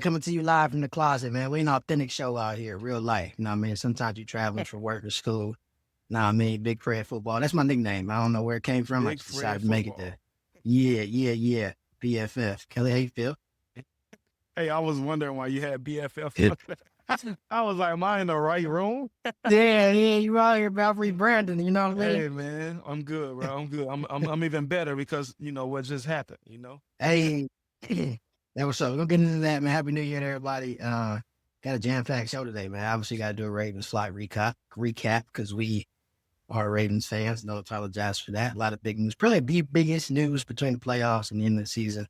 Coming to you live from the closet, man. We an authentic show out here, real life. You know what I mean? Sometimes you traveling for work or school. Nah, I mean, Big Fred Football. That's my nickname. I don't know where it came from. I Big just Fred decided to make it football. there. Yeah. BFF. Kelly, how you feel? Hey, I was wondering why you had BFF. Good. I was like, am I in the right room? Yeah, you out here about rebranding, you know what I mean? Hey, man, I'm good, bro. I'm good. I'm even better because you know what just happened. Hey, that was so. We're gonna get into that, man. Happy New Year to everybody. Got a jam-packed show today, man. Obviously gotta do a Ravens flight recap because we are Ravens fans. No apologize for that. A lot of big news. Probably the biggest news between the playoffs and the end of the season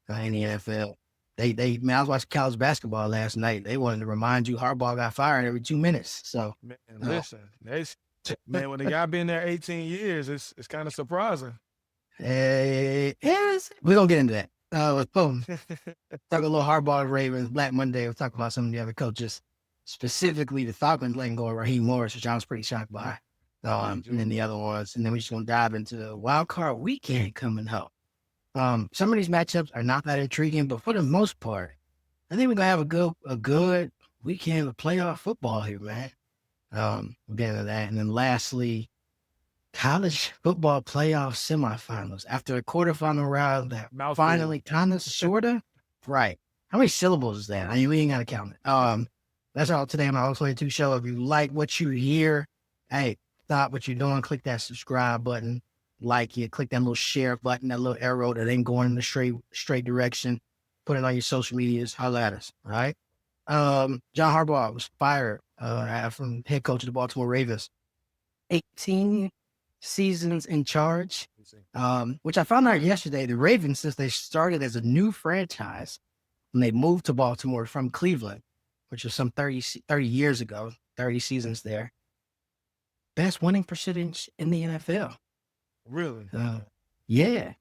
in the NFL. Man, I was watching college basketball last night. They wanted to remind you Harbaugh got fired every 2 minutes. So, Man, uh, listen, man, when the guy been there 18 years, it's kind of surprising. yes, we're gonna get into that. Boom. Talk a little Harbaugh Ravens, Black Monday. We'll talk about some of the other coaches, specifically the Falcons letting go of Raheem Morris, which I was pretty shocked by. And then the other ones. And then we're just gonna dive into the wild card weekend coming up. Some of these matchups are not that intriguing, but for the most part, I think we're gonna have a good weekend of playoff football here, man. We'll get into that. And then lastly, college football playoff semifinals. After a quarterfinal round that Mouthful. finally kind of sorta. Right. How many syllables is that? I mean, we ain't gotta count it. That's all today on my Old 22 show. If you like what you hear, hey, stop what you're doing, click that subscribe button, like it, click that little share button, that little arrow that ain't going in the straight direction. Put it on your social medias, holla at us. All right. John Harbaugh was fired from head coach of the Baltimore Ravens. 18 seasons in charge, which I found out yesterday. The Ravens, since they started as a new franchise, when they moved to Baltimore from Cleveland, which was some 30 years ago, 30 seasons there, best winning percentage in the NFL. Really? Yeah,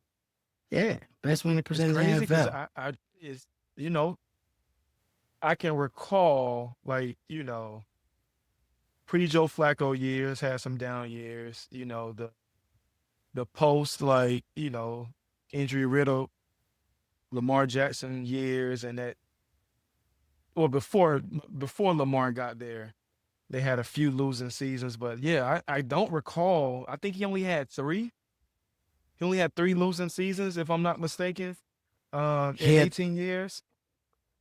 best winning It's percentage in crazy the because NFL. is you know, I can recall pre Joe Flacco years had some down years. The post injury riddled Lamar Jackson years, and that or before Lamar got there, they had a few losing seasons. But yeah, I don't recall. I think he only had three. He only had three losing seasons, if I'm not mistaken, in He had 18 years.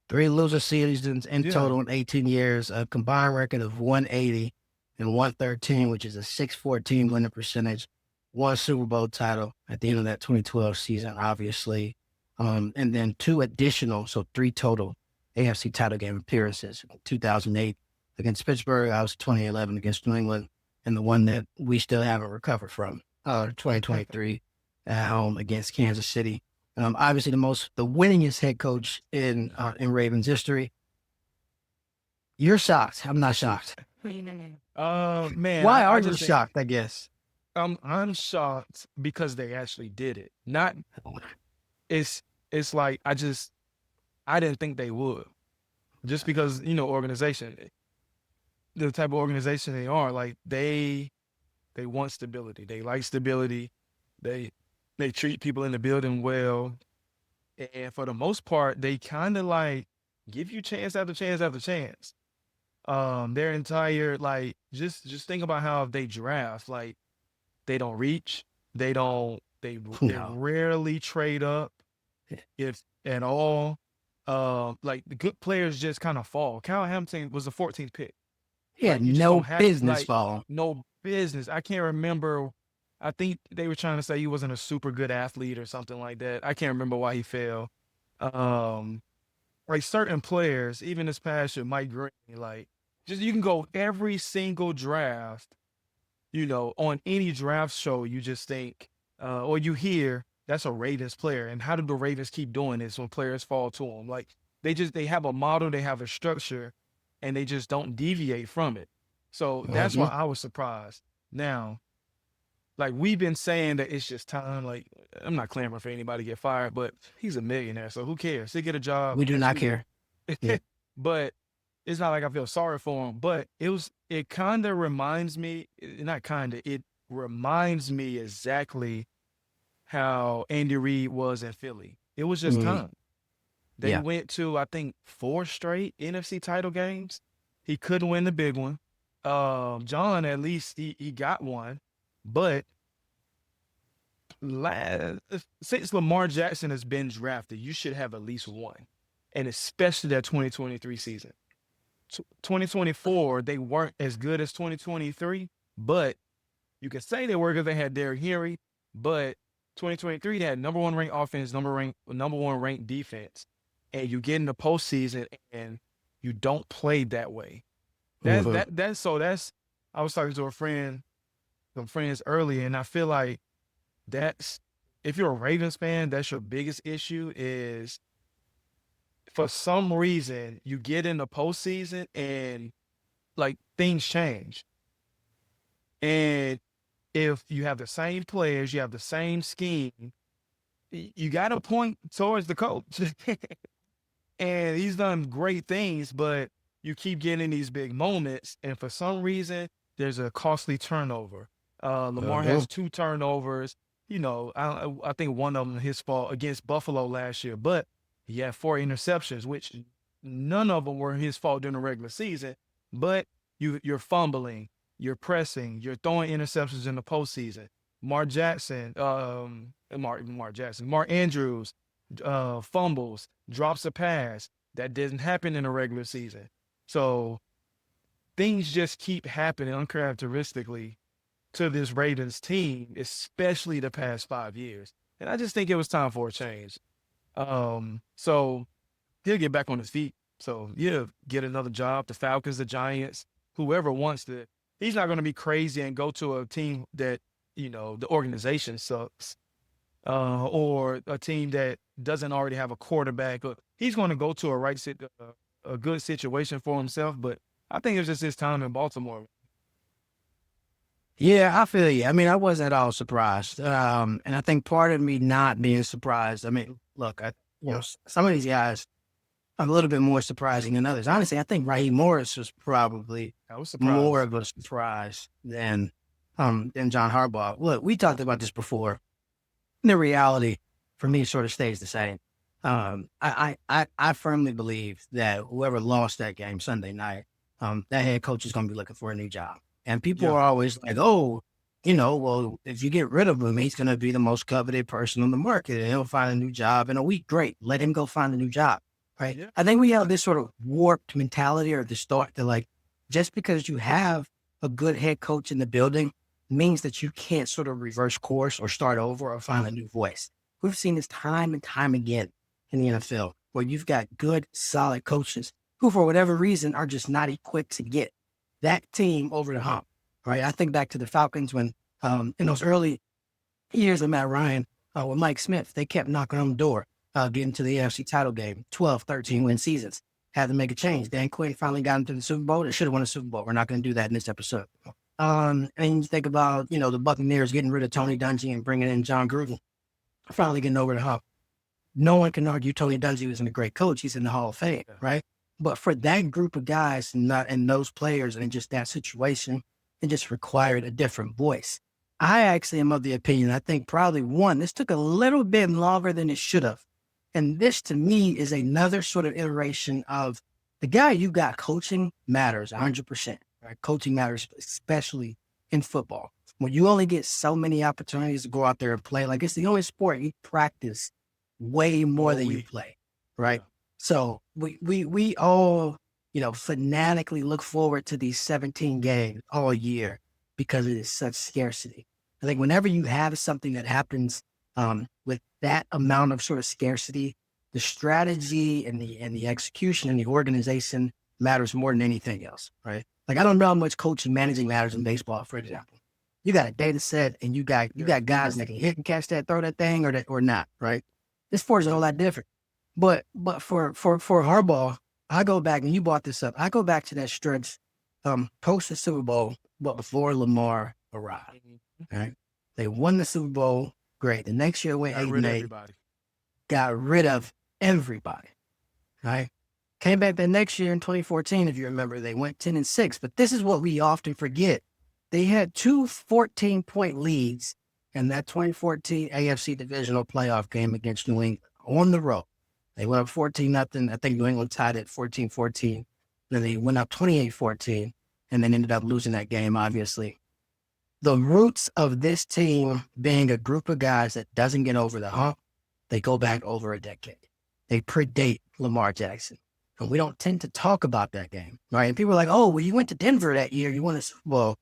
3 loser seasons in Yeah. total in 18 years, a combined record of 180 and 113, which is a 614 winning percentage. One Super Bowl title at the end of that 2012 season, obviously. And then 2 additional, so 3 total AFC title game appearances. 2008 against Pittsburgh, I was 2011 against New England, and the one that we still haven't recovered from, 2023 at home against Kansas City. Obviously the winningest head coach in Ravens history. You're shocked. I'm not shocked. Man, Why I are you just think shocked? I guess. I'm shocked because they actually did it. Not it's it's like I didn't think they would. Just because, organization, the type of organization they are, like they want stability. They like stability. They they treat people in the building well. And for the most part, they kind of like give you chance after chance after chance. Their entire just think about how they draft. Like they don't reach. They don't. They No. rarely trade up, if at all. Like the good players just kind of fall. Kyle Hamilton was the 14th pick. He had Like you just no don't have business falling. no business. I can't remember. I think they were trying to say he wasn't a super good athlete or something like that. I can't remember why he fell. Um, like certain players, even this past year, Mike Green, like just you can go every single draft, on any draft show, you just think, or you hear that's a Ravens player. And how do the Ravens keep doing this when players fall to them? Like they have a model, they have a structure, and they just don't deviate from it. So that's why Mhm. I was surprised. Now, like we've been saying that it's just time. Like I'm not clamoring for anybody to get fired, but he's a millionaire, so who cares? He get a job We do next not week. care. Yeah. But it's not like I feel sorry for him. But it kind of reminds me, not kind of, it reminds me exactly how Andy Reid was in Philly. It was just Mm. time. They went to, I think, 4 straight NFC title games. He couldn't win the big one. John, at least he got one. But since Lamar Jackson has been drafted, you should have at least one. And especially that 2023 season. 2024, they weren't as good as 2023, but you could say they were because they had Derrick Henry, but 2023 they had number 1 ranked offense, number 1 ranked defense, and you get in the postseason and you don't play that way. I was talking to some friends earlier, and I feel like if you're a Ravens fan, that's your biggest issue is for some reason you get in the postseason and like things change. And if you have the same players, you have the same scheme, you got to point towards the coach. And he's done great things, but you keep getting these big moments. And for some reason, there's a costly turnover. Lamar has 2 turnovers. I think one of them his fault against Buffalo last year, but he had 4 interceptions, which none of them were his fault during the regular season. But you're fumbling, you're pressing, you're throwing interceptions in the postseason. Mark Andrews fumbles, drops a pass. That didn't happen in the regular season. So things just keep happening uncharacteristically to this Ravens team, especially the past 5 years. And I just think it was time for a change. So he'll get back on his feet. So get another job, the Falcons, the Giants, whoever wants to. He's not going to be crazy and go to a team that, the organization sucks, or a team that doesn't already have a quarterback. He's going to go to a good situation for himself. But I think it was just his time in Baltimore. Yeah, I feel you. I mean, I wasn't at all surprised. And I think part of me not being surprised, I mean, look, some of these guys are a little bit more surprising than others. Honestly, I think Raheem Morris was probably more of a surprise than John Harbaugh. Look, we talked about this before. The reality for me sort of stays the same. I firmly believe that whoever lost that game Sunday night, that head coach is going to be looking for a new job. And people are always like, well, if you get rid of him, he's going to be the most coveted person on the market and he'll find a new job in a week. Great. Let him go find a new job. Right. Yeah. I think we have this sort of warped mentality or this thought that like, just because you have a good head coach in the building means that you can't sort of reverse course or start over or find a new voice. We've seen this time and time again in the NFL where you've got good, solid coaches who, for whatever reason, are just not equipped to get that team over the hump, right? I think back to the Falcons when, in those early years of Matt Ryan, with Mike Smith, they kept knocking on the door, getting to the AFC title game, 12, 13 win seasons. Had to make a change. Dan Quinn finally got into the Super Bowl. They should have won the Super Bowl. We're not going to do that in this episode. And you think about, the Buccaneers getting rid of Tony Dungy and bringing in John Gruden, finally getting over the hump. No one can argue Tony Dungy wasn't a great coach. He's in the Hall of Fame, right? But for that group of guys and those players and just that situation, it just required a different voice. I actually am of the opinion, I think probably this took a little bit longer than it should have. And this to me is another sort of iteration of the guy you got coaching matters 100%. Right? Coaching matters, especially in football. When you only get so many opportunities to go out there and play, like it's the only sport you practice way more than you play, right? Yeah. So we all, fanatically look forward to these 17 games all year because it is such scarcity. I think whenever you have something that happens with that amount of sort of scarcity, the strategy and the execution and the organization matters more than anything else, right? Like I don't know how much coaching managing matters in baseball, for example. You got a data set and you got guys that can hit and catch that, throw that thing or not, right? This sport is a whole lot different. But for Harbaugh, I go back, and you brought this up, I go back to that stretch post the Super Bowl, but before Lamar arrived. Right? They won the Super Bowl, great. The next year went 8-8, got rid of everybody. Right? Came back the next year in 2014, if you remember, they went 10-6. But this is what we often forget. They had 2 14-point leads in that 2014 AFC divisional playoff game against New England on the road. They went up 14-0. I think New England tied it 14-14. Then they went up 28-14 and then ended up losing that game, obviously. The roots of this team being a group of guys that doesn't get over the hump, they go back over a decade. They predate Lamar Jackson. And we don't tend to talk about that game, right? And people are like, oh, well, you went to Denver that year. You won a Super Bowl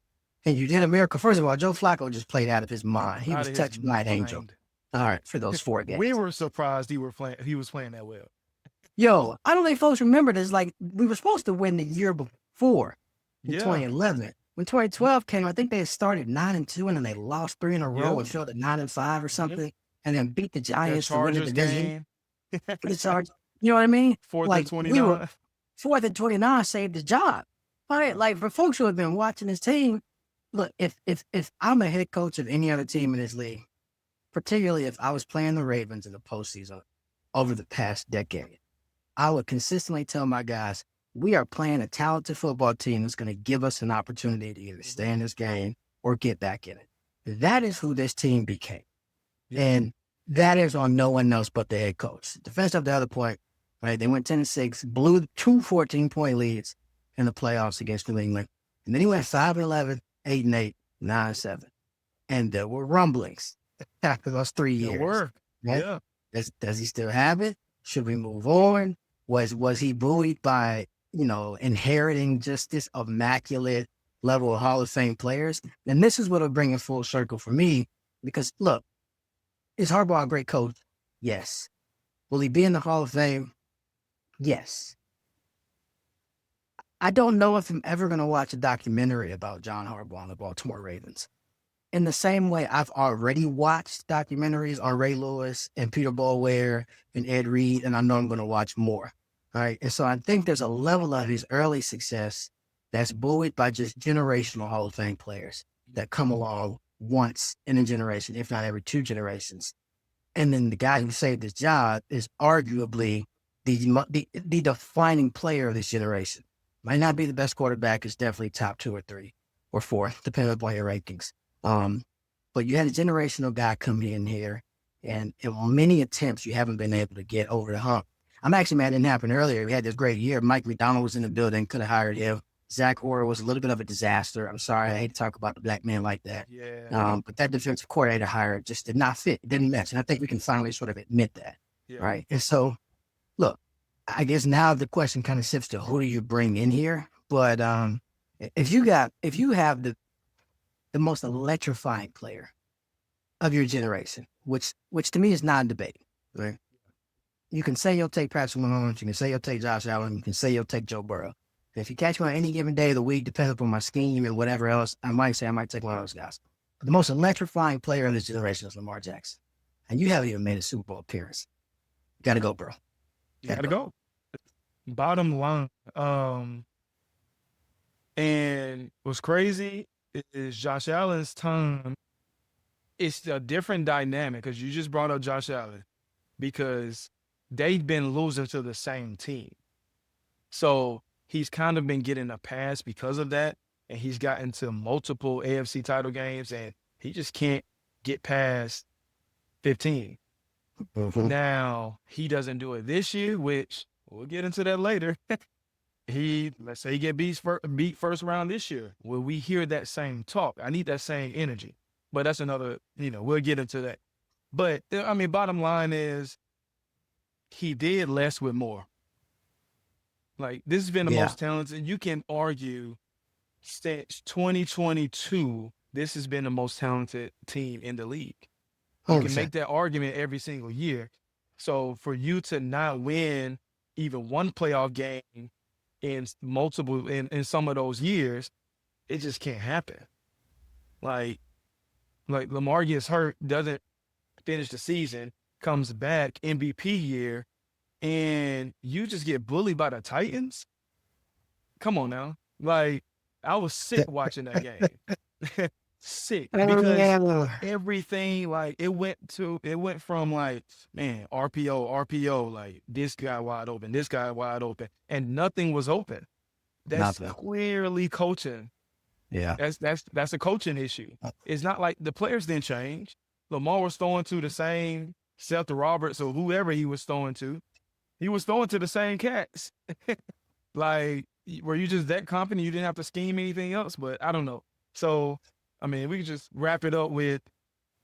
and you did a miracle. First of all, Joe Flacco just played out of his mind. He was touched by an angel. All right, for those 4 games. We were surprised he was playing that well. Yo, I don't think folks remember this. Like, we were supposed to win the year before in 2011. When 2012 came, I think they had started 9-2 and then they lost 3 in a row and fell to 9-5 or something, and then beat the Giants to win the division. The Chargers, you know what I mean? 4th like, and 29. We were 4th and 29 saved the job. Right? Like, for folks who have been watching this team, look, if I'm a head coach of any other team in this league, particularly if I was playing the Ravens in the postseason over the past decade, I would consistently tell my guys, we are playing a talented football team that's going to give us an opportunity to either stay in this game or get back in it. That is who this team became. And that is on no one else but the head coach. Defense up the other point, right? They went 10-6, blew 2 14-point leads in the playoffs against New England. And then he went 5-11, 8-8, 9-7. And there were rumblings after those 3 years. There were. Right? Yeah. Does he still have it? Should we move on? Was he buoyed by, inheriting just this immaculate level of Hall of Fame players? And this is what will bring it full circle for me, because look, is Harbaugh a great coach? Yes. Will he be in the Hall of Fame? Yes. I don't know if I'm ever going to watch a documentary about John Harbaugh and the Baltimore Ravens. In the same way, I've already watched documentaries on Ray Lewis and Peter Boulware and Ed Reed, and I know I'm going to watch more. All right. And so I think there's a level of his early success that's buoyed by just generational Hall of Fame players that come along once in a generation, if not every 2 generations. And then the guy who saved his job is arguably the defining player of this generation. Might not be the best quarterback. It's definitely top 2 or 3 or 4, depending upon your rankings. But you had a generational guy come in here, and in many attempts, you haven't been able to get over the hump. I'm actually mad it didn't happen earlier. We had this great year. Mike McDonald was in the building, could have hired him. Zach Orr was a little bit of a disaster. I'm sorry, I hate to talk about the black man like that. Yeah. But that defensive coordinator hire just did not fit. It didn't match. And I think we can finally sort of admit that. Yeah. Right. And so, look, I guess now the question kind of shifts to who do you bring in here? But if you have the most electrifying player of your generation, which to me is non-debating, right? You can say you'll take Patrick Mahomes, you can say you'll take Josh Allen, you can say you'll take Joe Burrow. If you catch me on any given day of the week, depending upon my scheme and whatever else, I might take one of those guys. But the most electrifying player of this generation is Lamar Jackson. And you haven't even made a Super Bowl appearance. You got to go, bro. You got to go. Bottom line. And what's crazy is Josh Allen's time. It's a different dynamic, because you just brought up Josh Allen, because they've been losing to the same team. So he's kind of been getting a pass because of that, and he's gotten to multiple AFC title games, and he just can't get past 15. Mm-hmm. Now, he doesn't do it this year, which we'll get into that later. Let's say he get beat first round this year. Will we hear that same talk? I need that same energy. But that's another, we'll get into that. But, bottom line is he did less with more. Like, this has been the most talented. You can argue since 2022, this has been the most talented team in the league. You can make that argument every single year. So for you to not win even one playoff game in some of those years, it just can't happen. Like Lamar gets hurt, doesn't finish the season, comes back MVP year, and you just get bullied by the Titans? Come on now. Like, I was sick watching that game. Sick. Because everything, like, it went from, like, man, RPO, like, this guy wide open, and nothing was open. That's clearly coaching. Yeah. That's a coaching issue. It's not like the players didn't change. Lamar was throwing to the same Seth Roberts or whoever he was throwing to. he was throwing to the same cats. Like, were you just that confident you didn't have to scheme anything else? But I don't know. So, I mean, we could just wrap it up with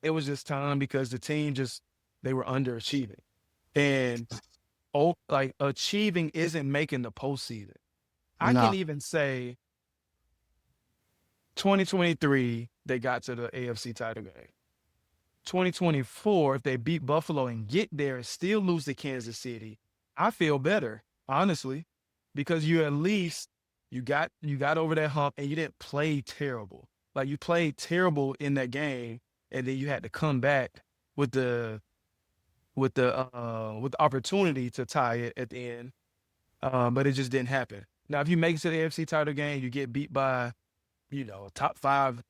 it was just time because the team they were underachieving. And like achieving isn't making the postseason. I can No, even say 2023, they got to the AFC title game. 2024, if they beat Buffalo and get there and still lose to Kansas City, I feel better, honestly, because you at least you got over that hump and you didn't play terrible. Like you played terrible in that game, and then you had to come back with the with the opportunity to tie it at the end, but it just didn't happen. Now, if you make it to the AFC title game, you get beat by a top 5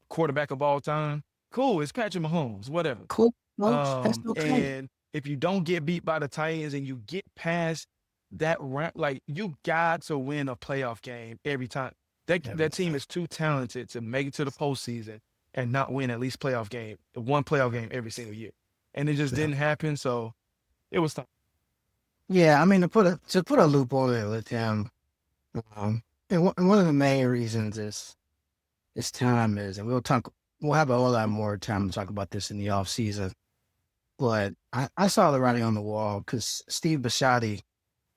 quarterback of all time. Cool, it's Patrick Mahomes, whatever. cool. No, that's okay. And if you don't get beat by the Titans and you get past that round, like you got to win a playoff game every time. That team is too talented to make it to the postseason and not win at least one playoff game every single year. And it just didn't happen. So it was time. Yeah, I mean to put a loop on it with him, and one of the main reasons is time is, and we'll have a whole lot more time to talk about this in the off season. But I saw the writing on the wall because Steve Bisciotti,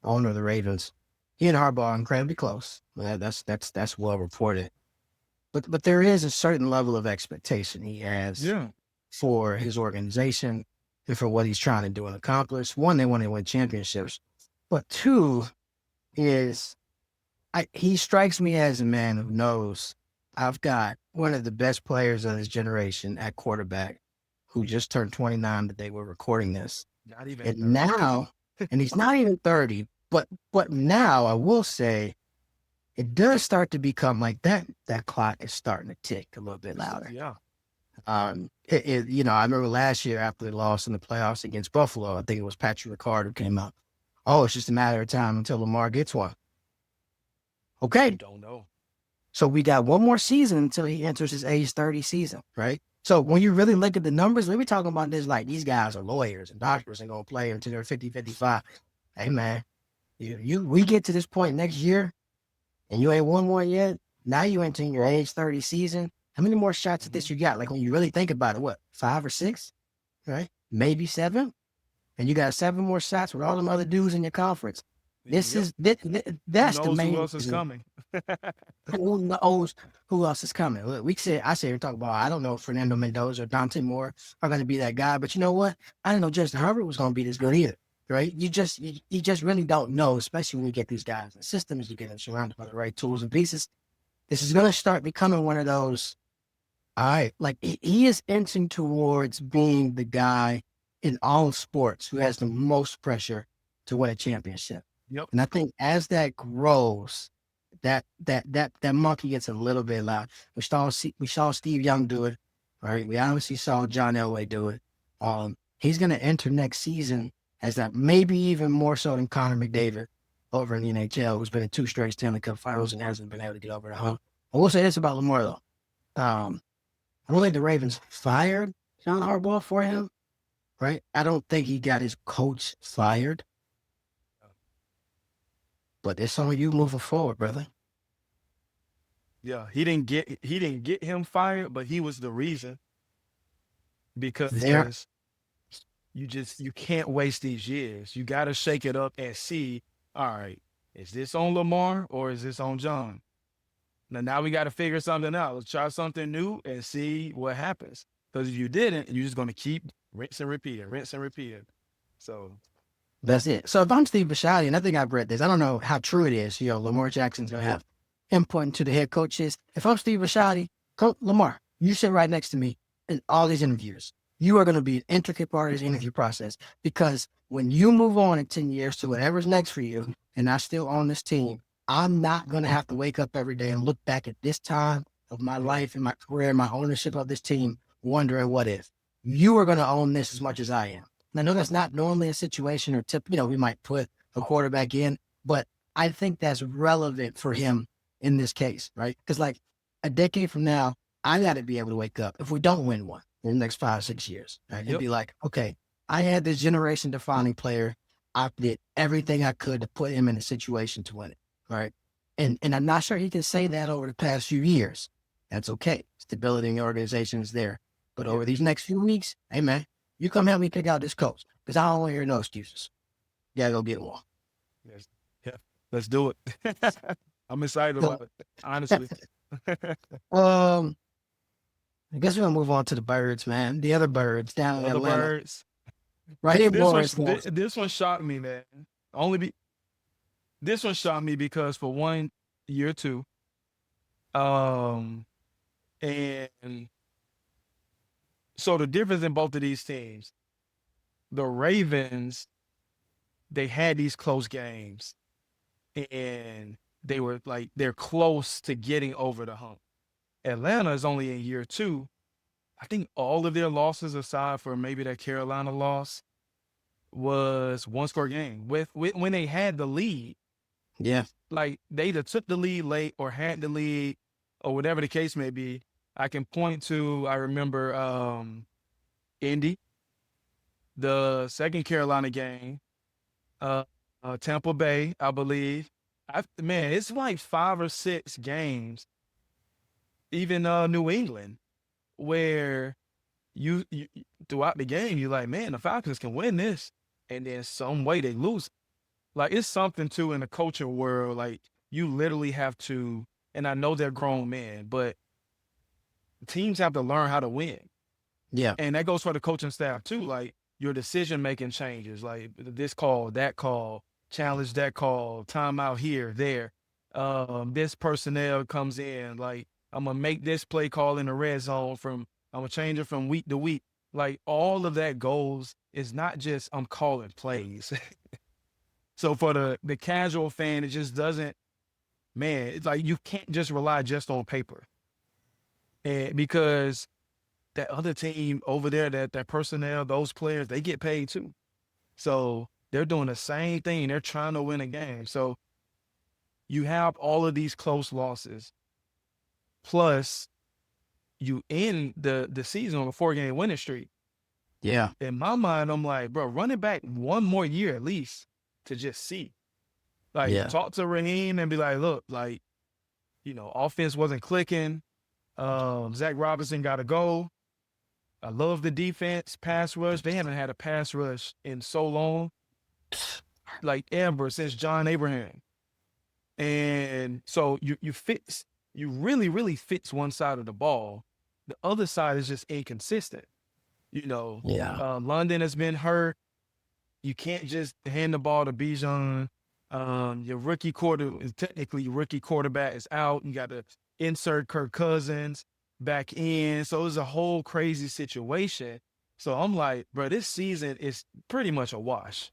owner of the Ravens, he and Harbaugh are incredibly close. That's well reported. But there is a certain level of expectation he has for his organization and for what he's trying to do and accomplish. One, they want to win championships. But two is he strikes me as a man who knows I've got one of the best players of his generation at quarterback who just turned 29 the day we're recording this. Not even And 30. now, and he's not even 30, but now I will say it does start to become like that clock is starting to tick a little bit louder. Yeah. I remember last year after they lost in the playoffs against Buffalo, I think it was Patrick Ricard who came out. Oh, it's just a matter of time until Lamar gets one. Okay. I don't know. So we got one more season until he enters his age 30 season, right? So when you really look at the numbers, we're talking about this like these guys are lawyers and doctors and going to play until they're 50, 55. Hey, man, we get to this point next year and you ain't won one yet. Now you entering your age 30 season. How many more shots at this you got? Like when you really think about it, what, 5 or 6, right? Maybe 7. And you got 7 more shots with all them other dudes in your conference. That's the main. Who else is coming? Who knows who else is coming? Look, I say we talk about, I don't know if Fernando Mendoza or Dante Moore are going to be that guy, but you know what? I didn't know Justin Herbert was going to be this good either, right? You just really don't know, especially when you get these guys in the systems, you get them surrounded by the right tools and pieces. This is going to start becoming one of those, all right, like he is inching towards being the guy in all sports who has the most pressure to win a championship. Yep. And I think as that grows, that monkey gets a little bit loud. We saw Steve Young do it, right? We obviously saw John Elway do it. He's going to enter next season as that, maybe even more so than Connor McDavid over in the NHL, who's been in 2 straight Stanley Cup finals and hasn't been able to get over the hump. I will say this about Lamar, though. I don't think the Ravens fired John Harbaugh for him, right? I don't think he got his coach fired. But it's on you moving forward, brother. Yeah, he didn't get him fired, but he was the reason. Because you can't waste these years. You got to shake it up and see, all right, is this on Lamar or is this on John? Now we got to figure something out. Let's try something new and see what happens. Because if you didn't, you're just going to keep rinse and repeat. So that's it. So if I'm Steve Bisciotti, and I think I've read this, I don't know how true it is. Lamar Jackson's going to have input into the head coaches. If I'm Steve Bisciotti, Lamar, you sit right next to me in all these interviews. You are going to be an intricate part of this interview process because when you move on in 10 years to whatever's next for you, and I still own this team, I'm not going to have to wake up every day and look back at this time of my life and my career, my ownership of this team, wondering what if. You are going to own this as much as I am. And I know that's not normally a situation or tip, we might put a quarterback in, but I think that's relevant for him in this case, right? Because like a decade from now, I got to be able to wake up if we don't win one in the next 5-6 years, right? Yep. And be like, okay, I had this generation defining player I did everything I could to put him in a situation to win it, right? And I'm not sure he can say that over the past few years. That's okay. Stability in the organization is there. But over these next few weeks, hey, man, you come help me pick out this coach because I don't want to hear no excuses. You gotta go get one. Yes. Yeah, let's do it. I'm excited about it, honestly. I guess we're gonna move on to the birds, man. The other birds down in Other Atlanta. birds. Raheem This one, Morris. this one shocked me, man. This one shocked me because for 1 year, 2, and so the difference in both of these teams, the Ravens, they had these close games, and they're close to getting over the hump. Atlanta is only in year 2. I think all of their losses, aside from maybe that Carolina loss, was one-score game. With when they had the lead, Yeah. like they either took the lead late or had the lead, or whatever the case may be. I can point to, I remember Indy, the second Carolina game, Tampa Bay, I believe. Man, it's like 5 or 6 games, even New England, where you throughout the game, you're like, man, the Falcons can win this, and then some way they lose. Like, it's something too in the coaching world. Like, you literally have to, and I know they're grown men, but teams have to learn how to win. Yeah. And that goes for the coaching staff too. Like, your decision making changes, like this call, that call, challenge that call, timeout here, there. This personnel comes in, like, I'm gonna make this play call in the red zone I'm gonna change it from week to week. Like, all of that goes, is not just I'm calling plays. So for the casual fan, it just doesn't, man, it's like you can't just rely just on paper. And because that other team over there, that personnel, those players, they get paid too. So they're doing the same thing. They're trying to win a game. So you have all of these close losses, plus you end the season on a 4-game winning streak. Yeah. In my mind, I'm like, bro, run it back one more year at least to just see. Like, Yeah. talk to Raheem and be like, look, like, offense wasn't clicking. Zach Robinson got to go. I love the defense, pass rush. They haven't had a pass rush in so long, like ever since John Abraham. And so you really, really fix one side of the ball. The other side is just inconsistent. Yeah. London has been hurt. You can't just hand the ball to Bijan. Your technically rookie quarterback is out. You got to insert Kirk Cousins back in. So it was a whole crazy situation. So I'm like, bro, this season is pretty much a wash.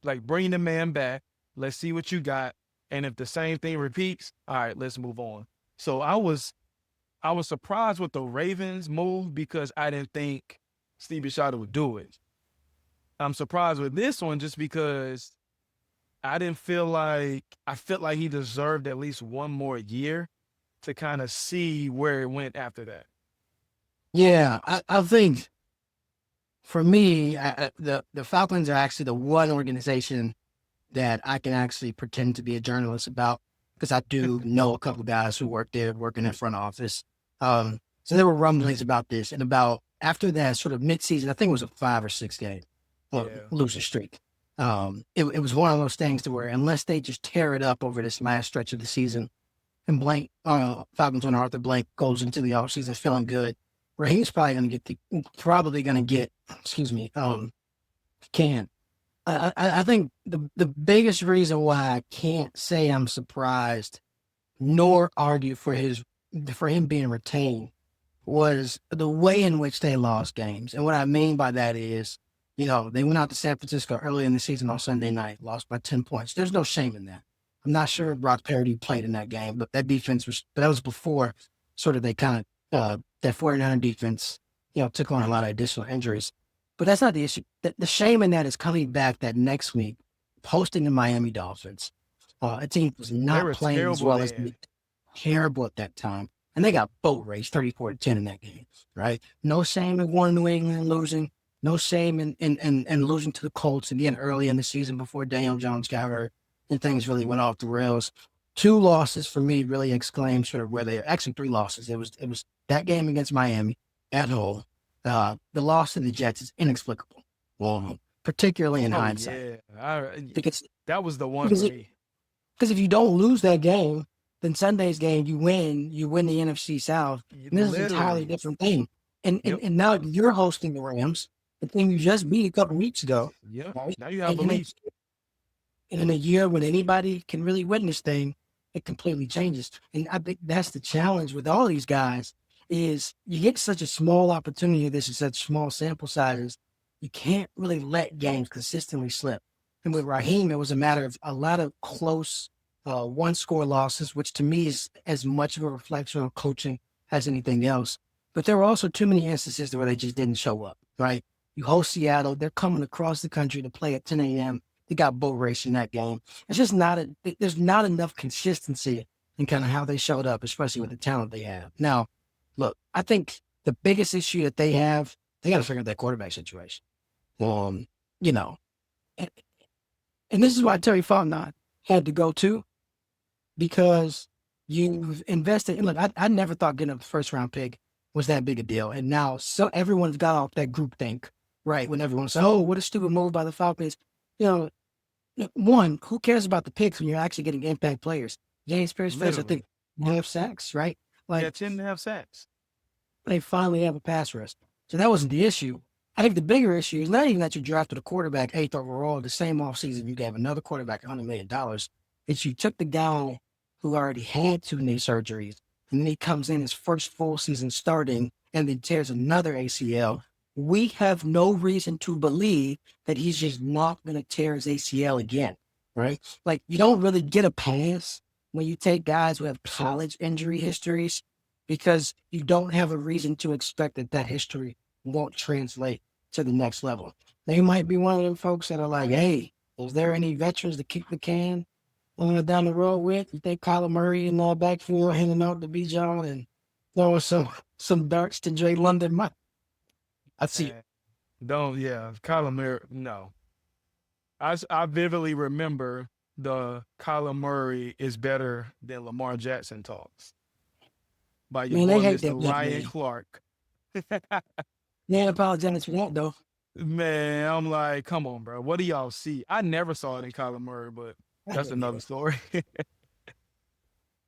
Like, bring the man back. Let's see what you got. And if the same thing repeats, all right, let's move on. So I was surprised with the Ravens move because I didn't think Steve Bisciotti would do it. I'm surprised with this one just because I felt like he deserved at least one more year to kind of see where it went after that. Yeah. I think for me, the Falcons are actually the one organization that I can actually pretend to be a journalist about because I do know a couple of guys who work there, working in front office. So there were rumblings about this, and about after that sort of midseason, I think it was a 5 or 6 game losing streak. It was one of those things to where unless they just tear it up over this last stretch of the season, and Falcons owner Arthur Blank goes into the offseason feeling good, Raheem's probably going to get, can. I think the biggest reason why I can't say I'm surprised nor argue for him being retained was the way in which they lost games. And what I mean by that is, they went out to San Francisco early in the season on Sunday night, lost by 10 points. There's no shame in that. I'm not sure if Brock Purdy played in that game, but that was before sort of they kind of, that 49er defense, took on a lot of additional injuries. But that's not the issue. The shame in that is coming back that next week, hosting the Miami Dolphins. A team was not playing as well as terrible at that time. And they got boat raced 34-10 in that game, right? No shame in one New England losing. No shame in losing to the Colts again early in the season before Daniel Jones got hurt and things really went off the rails. 2 losses for me really exclaim sort of where they actually 3 losses. It was that game against Miami at home. The loss to the Jets is inexplicable. Well, particularly in Oh hindsight. yeah, Because that was the one because for it, me. because if you don't lose that game, then Sunday's game you win the NFC South. And this is an entirely Literally. different thing. And, and Yep. and now you're hosting the Rams, the team you just beat a couple weeks ago, Yep. right? Now you have And in a, beliefs. and in a year when anybody can really win this thing, it completely changes. And I think that's the challenge with all these guys is you get such a small opportunity. This is such small sample sizes. You can't really let games consistently slip. And with Raheem, it was a matter of a lot of close one score losses, which to me is as much of a reflection of coaching as anything else. But there were also too many instances where they just didn't show up, right? You host Seattle, they're coming across the country to play at 10 a.m. They got boat race in that game. It's just there's not enough consistency in kind of how they showed up, especially with the talent they have. Now, look, I think the biggest issue that they have, they got to figure out that quarterback situation. Um, you know, and, and this is why Terry Fontenot had to go too, because you've invested. And look, I never thought getting a first round pick was that big a deal. And now so everyone's got off that group think, right? When everyone says, oh, what a stupid move by the Falcons. You know, one, who cares about the picks when you're actually getting impact players? James Pierce Fields, I think, Literally. half sacks, right? Yeah, Like 10 and a half sacks. they finally have a pass rush. So that wasn't the issue. I think the bigger issue is not even that you drafted a quarterback 8th overall the same offseason you gave another quarterback $100 million. It's you took the guy who already had 2 knee surgeries, and then he comes in his first full season starting and then tears another ACL. We have no reason to believe that he's just not going to tear his ACL again, right? Like, you don't really get a pass when you take guys who have college injury histories because you don't have a reason to expect that that history won't translate to the next level. They might be one of them folks that are like, hey, is there any veterans to kick the can down the road with? You think Kyler Murray in the backfield handing out to B. John and throwing some darts to Jay London? I see it. And Kyler Murray, no. I vividly remember the Kyler Murray is better than Lamar Jackson talks by your Man, they boy, hate Mr. that young Ryan man. Clark. They ain't apologizing for that, though. Man, I'm like, come on, bro. What do y'all see? I never saw it in Kyler Murray, but I that's didn't another either. story.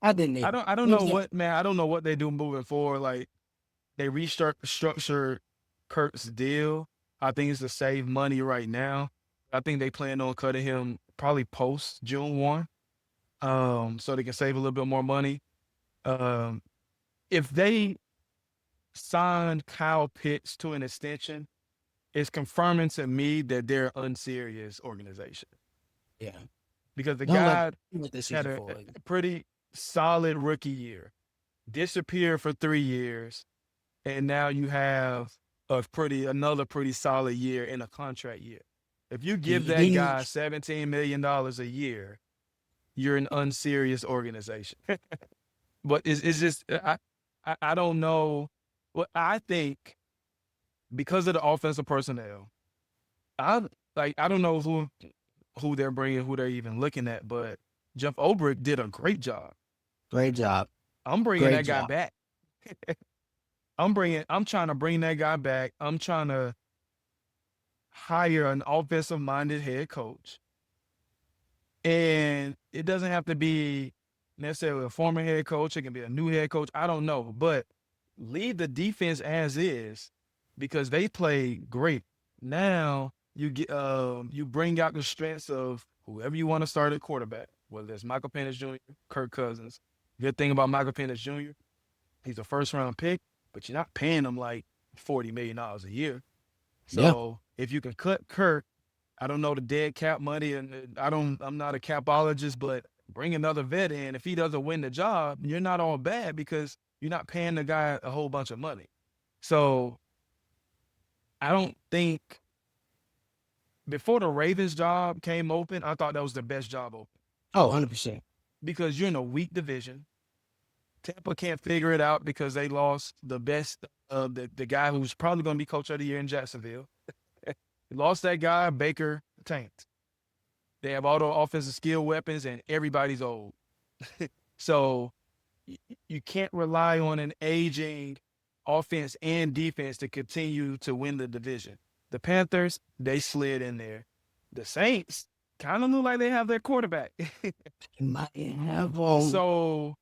I didn't I either. don't I don't It know was what, man. I don't know what they do moving forward. Like they restructured Kurt's deal. I think it's to save money right now. I think they plan on cutting him probably post June 1. So they can save a little bit more money. Um, if they signed Kyle Pitts to an extension, it's confirming to me that they're an unserious organization yeah. because the Don't let guy what this had season for. a pretty solid rookie year, disappeared for 3 years, and now you have another pretty solid year in a contract year. If you give that He guy $17 million a year, you're an unserious organization. But it's just I don't know. What I think because of the offensive personnel, I don't know who they're bringing, who they're even looking at, but Jeff Ulbrich did a great job. great job. I'm bringing Great that guy job. back. I'm trying to bring that guy back. I'm trying to hire an offensive minded head coach. And it doesn't have to be necessarily a former head coach. It can be a new head coach. I don't know. But leave the defense as is because they play great. Now you bring out the strengths of whoever you want to start at quarterback, whether it's Michael Penix Jr., Kirk Cousins. Good thing about Michael Penix Jr., he's a first round pick, but you're not paying him like $40 million a year. Yeah. So if you can cut Kirk, I don't know the dead cap money, and I'm not a capologist, but bring another vet in. If he doesn't win the job, you're not all bad because you're not paying the guy a whole bunch of money. So I don't think before the Ravens job came open, I thought that was the best job open Oh, 100%. because you're in a weak division. Tampa can't figure it out because they lost the best, the guy who's probably going to be coach of the year in Jacksonville. Lost that guy, Baker tanked. They have all the offensive skill weapons, and everybody's old. So you can't rely on an aging offense and defense to continue to win the division. The Panthers, they slid in there. The Saints kind of look like they have their quarterback. Might have So,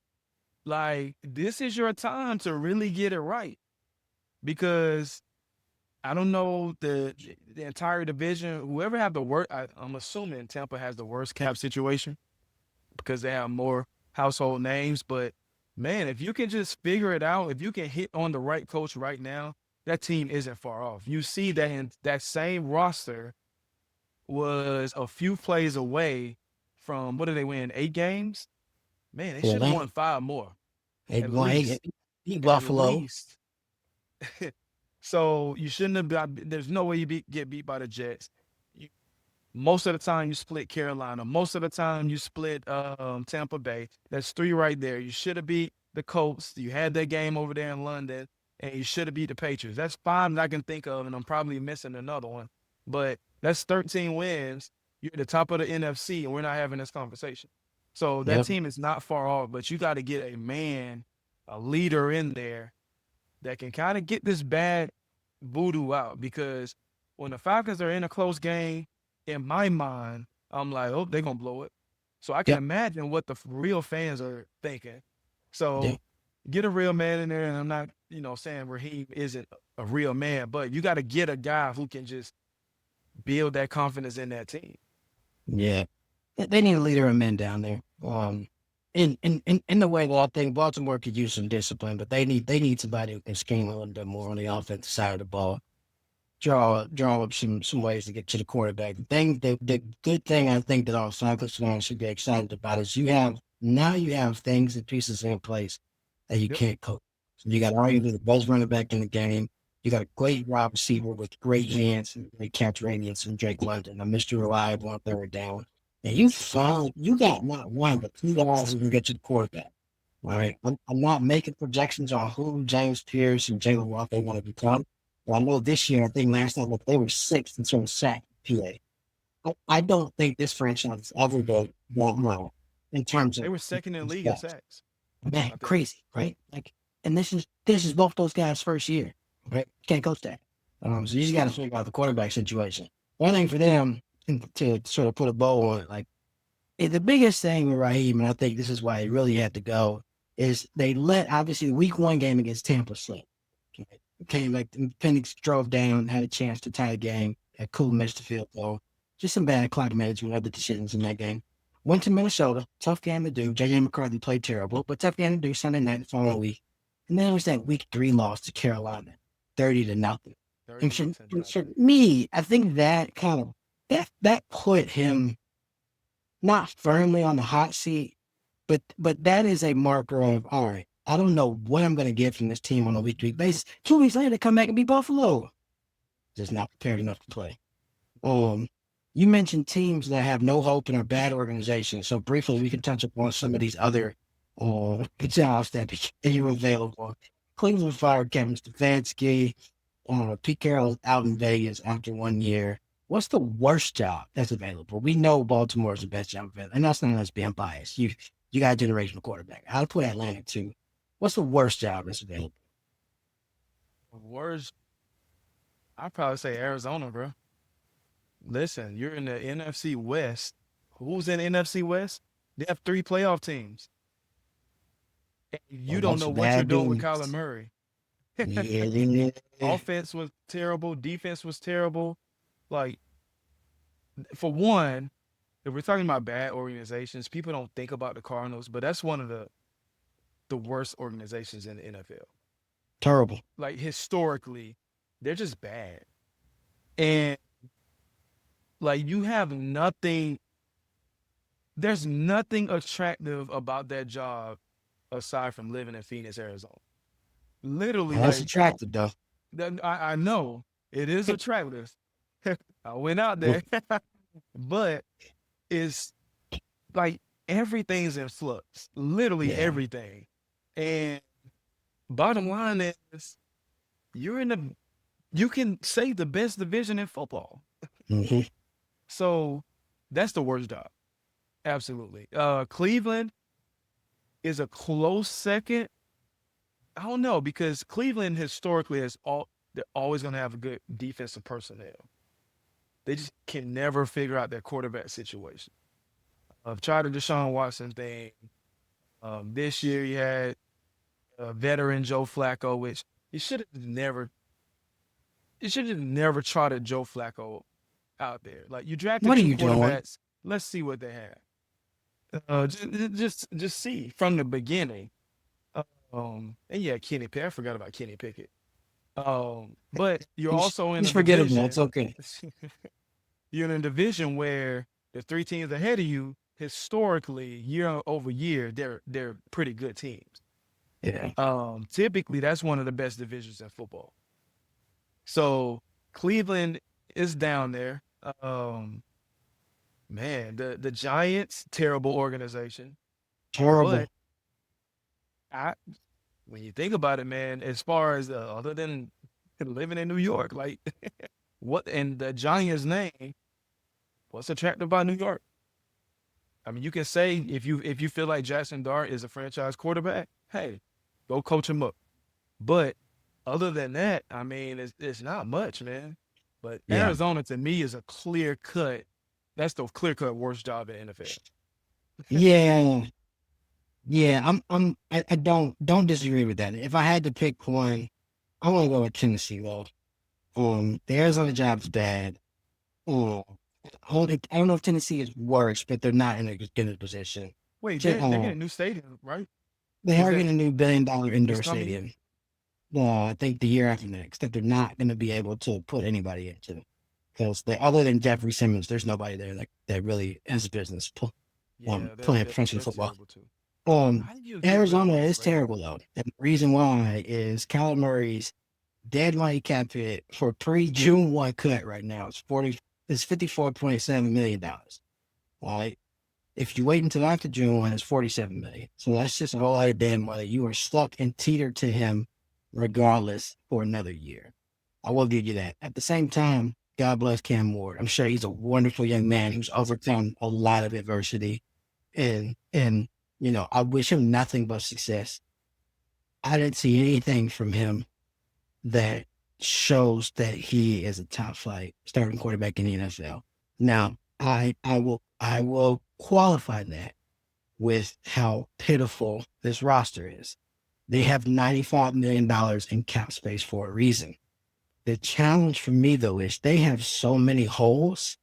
like, this is your time to really get it right because I don't know the entire division. Whoever have the worst, I'm assuming Tampa has the worst cap situation because they have more household names. But man, if you can just figure it out, if you can hit on the right coach right now, that team isn't far off. You see that in that same roster was a few plays away from what did they win? 8 games? Man, they should have won 5 more. He At least. beat At Buffalo. least. So you shouldn't have got. There's no way you get beat by the Jets. Most of the time you split Carolina. Most of the time you split Tampa Bay. That's 3 right there. You should have beat the Colts. You had that game over there in London, and you should have beat the Patriots. That's 5 that I can think of, and I'm probably missing another one. But that's 13 wins. You're at the top of the NFC, and we're not having this conversation. So that team is not far off, but you got to get a man, a leader in there that can kind of get this bad voodoo out, because when the Falcons are in a close game, in my mind, I'm like, oh, they're going to blow it. So I can imagine what the real fans are thinking. So get a real man in there, and I'm not, saying Raheem isn't a real man, but you got to get a guy who can just build that confidence in that team. Yeah. They need a leader of men down there. In the way that I think Baltimore could use some discipline, but they need somebody who can scheme a little bit more on the offensive side of the ball. Draw up some ways to get to the quarterback. The good thing I think that all Falcons fans should be excited about is you have things and pieces in place that you can't coach. So you got arguably the best running back in the game. You got a great wide receiver with great hands and great catch radius and Drake London, a Mr. Reliable on third down. And you got not one, but 2 guys who can get you the quarterback. All right. I'm not making projections on who James Pierce and Jalen Walker want to become. Well, I know this year, I think last time they were 6th in terms of sack PA. I don't think this franchise is ever going that well in terms of. They were second in league in sacks. Man, crazy, right? Like, and this is both those guys' first year, right? Can't coach that. So you just got to figure out the quarterback situation. One thing for them to sort of put a bow on it, like the biggest thing with Raheem, and I think this is why he really had to go, is they let obviously the week 1 game against Tampa slip. Came back, Penix drove down, had a chance to tie the game. Had Cool missed the field goal. Just some bad clock management, other decisions in that game. Went to Minnesota, tough game to do. J.J. McCarthy played terrible, but tough game to do Sunday night the following week. And then it was that week 3 loss to Carolina, 30-0. And for me, I think that kind of that put him not firmly on the hot seat, but that is a marker of, all right, I don't know what I'm going to get from this team on a week-to-week basis. 2 weeks later, they come back and beat Buffalo. Just not prepared enough to play. You mentioned teams that have no hope and are bad organizations. So briefly, we can touch upon some of these other jobs that became available. Cleveland fired Kevin Stefanski. Pete Carroll is out in Vegas after 1 year. What's the worst job that's available? We know Baltimore is the best job available, and that's not us being biased. You got a generational quarterback. I'll put Atlanta too. What's the worst job that's available? Worst, I'd probably say Arizona, bro. Listen, you're in the NFC West. Who's in the NFC West? They have 3 playoff teams. And you don't know what you're doing with Kyler Murray. Offense was terrible. Defense was terrible. Like, for one, if we're talking about bad organizations, people don't think about the Cardinals, but that's one of the worst organizations in the NFL. Terrible. Like, historically, they're just bad. And, like, you have nothing. There's nothing attractive about that job aside from living in Phoenix, Arizona. Literally. That's attractive, though. I know. It is attractive. I went out there. But it's like everything's in flux. Literally everything. And bottom line is, you can say the best division in football. Mhm. So that's the worst job. Absolutely. Cleveland is a close second. I don't know because Cleveland historically they're always going to have a good defensive personnel. They just can never figure out their quarterback situation. I've tried the Deshaun Watson thing. This year you had veteran Joe Flacco, which you should have never you should have never trotted Joe Flacco out there. Like you drafted What are two you doing? quarterbacks. Let's see what they have. Just see from the beginning. And yeah, Kenny Pickett. I forgot about Kenny Pickett. But you're He's, also in he's a forgettable. It's division. okay. You're in a division where the three teams ahead of you, historically, year over year, they're pretty good teams. Yeah. Typically, that's one of the best divisions in football. So Cleveland is down there. Um, Man, the Giants, terrible organization. Horrible. But I, when you think about it, man, as far as other than living in New York, like what in the Giants' name, what's attractive about New York? I mean, you can say if you feel like Jackson Dart is a franchise quarterback, hey, go coach him up. But other than that, I mean, it's not much, man. But Yeah. Arizona to me is a clear cut. That's the clear cut worst job in NFL. Yeah. Yeah. I don't disagree with that. If I had to pick one, I want to go with Tennessee though. The Arizona job's bad. Um, I don't know if Tennessee is worse, but they're not in a good position. Wait, Just, they're getting a new stadium, right? they Is are that getting a new $1 billion this indoor coming year? stadium. I think the year after next that they're not going to be able to put anybody into because other than Jeffrey Simmons, there's nobody there that really is business Yeah, playing professional they're football. terrible too. Um, How did you get rid of Arizona Mike is terrible Vrabel? though. And the reason why is Kyler Murray's dead money cap hit for pre-June 1 cut right now is $54.7 million. All right. If you wait until after June 1, it's 47 million. So that's just a whole lot of damn money. You are stuck and teetered to him regardless for another year. I will give you that. At the same time, God bless Cam Ward. I'm sure he's a wonderful young man who's overcome a lot of adversity. And I wish him nothing but success. I didn't see anything from him that shows that he is a top flight starting quarterback in the NFL. Now, I will qualify that with how pitiful this roster is. They have $95 million in cap space for a reason. The challenge for me though is they have so many holes.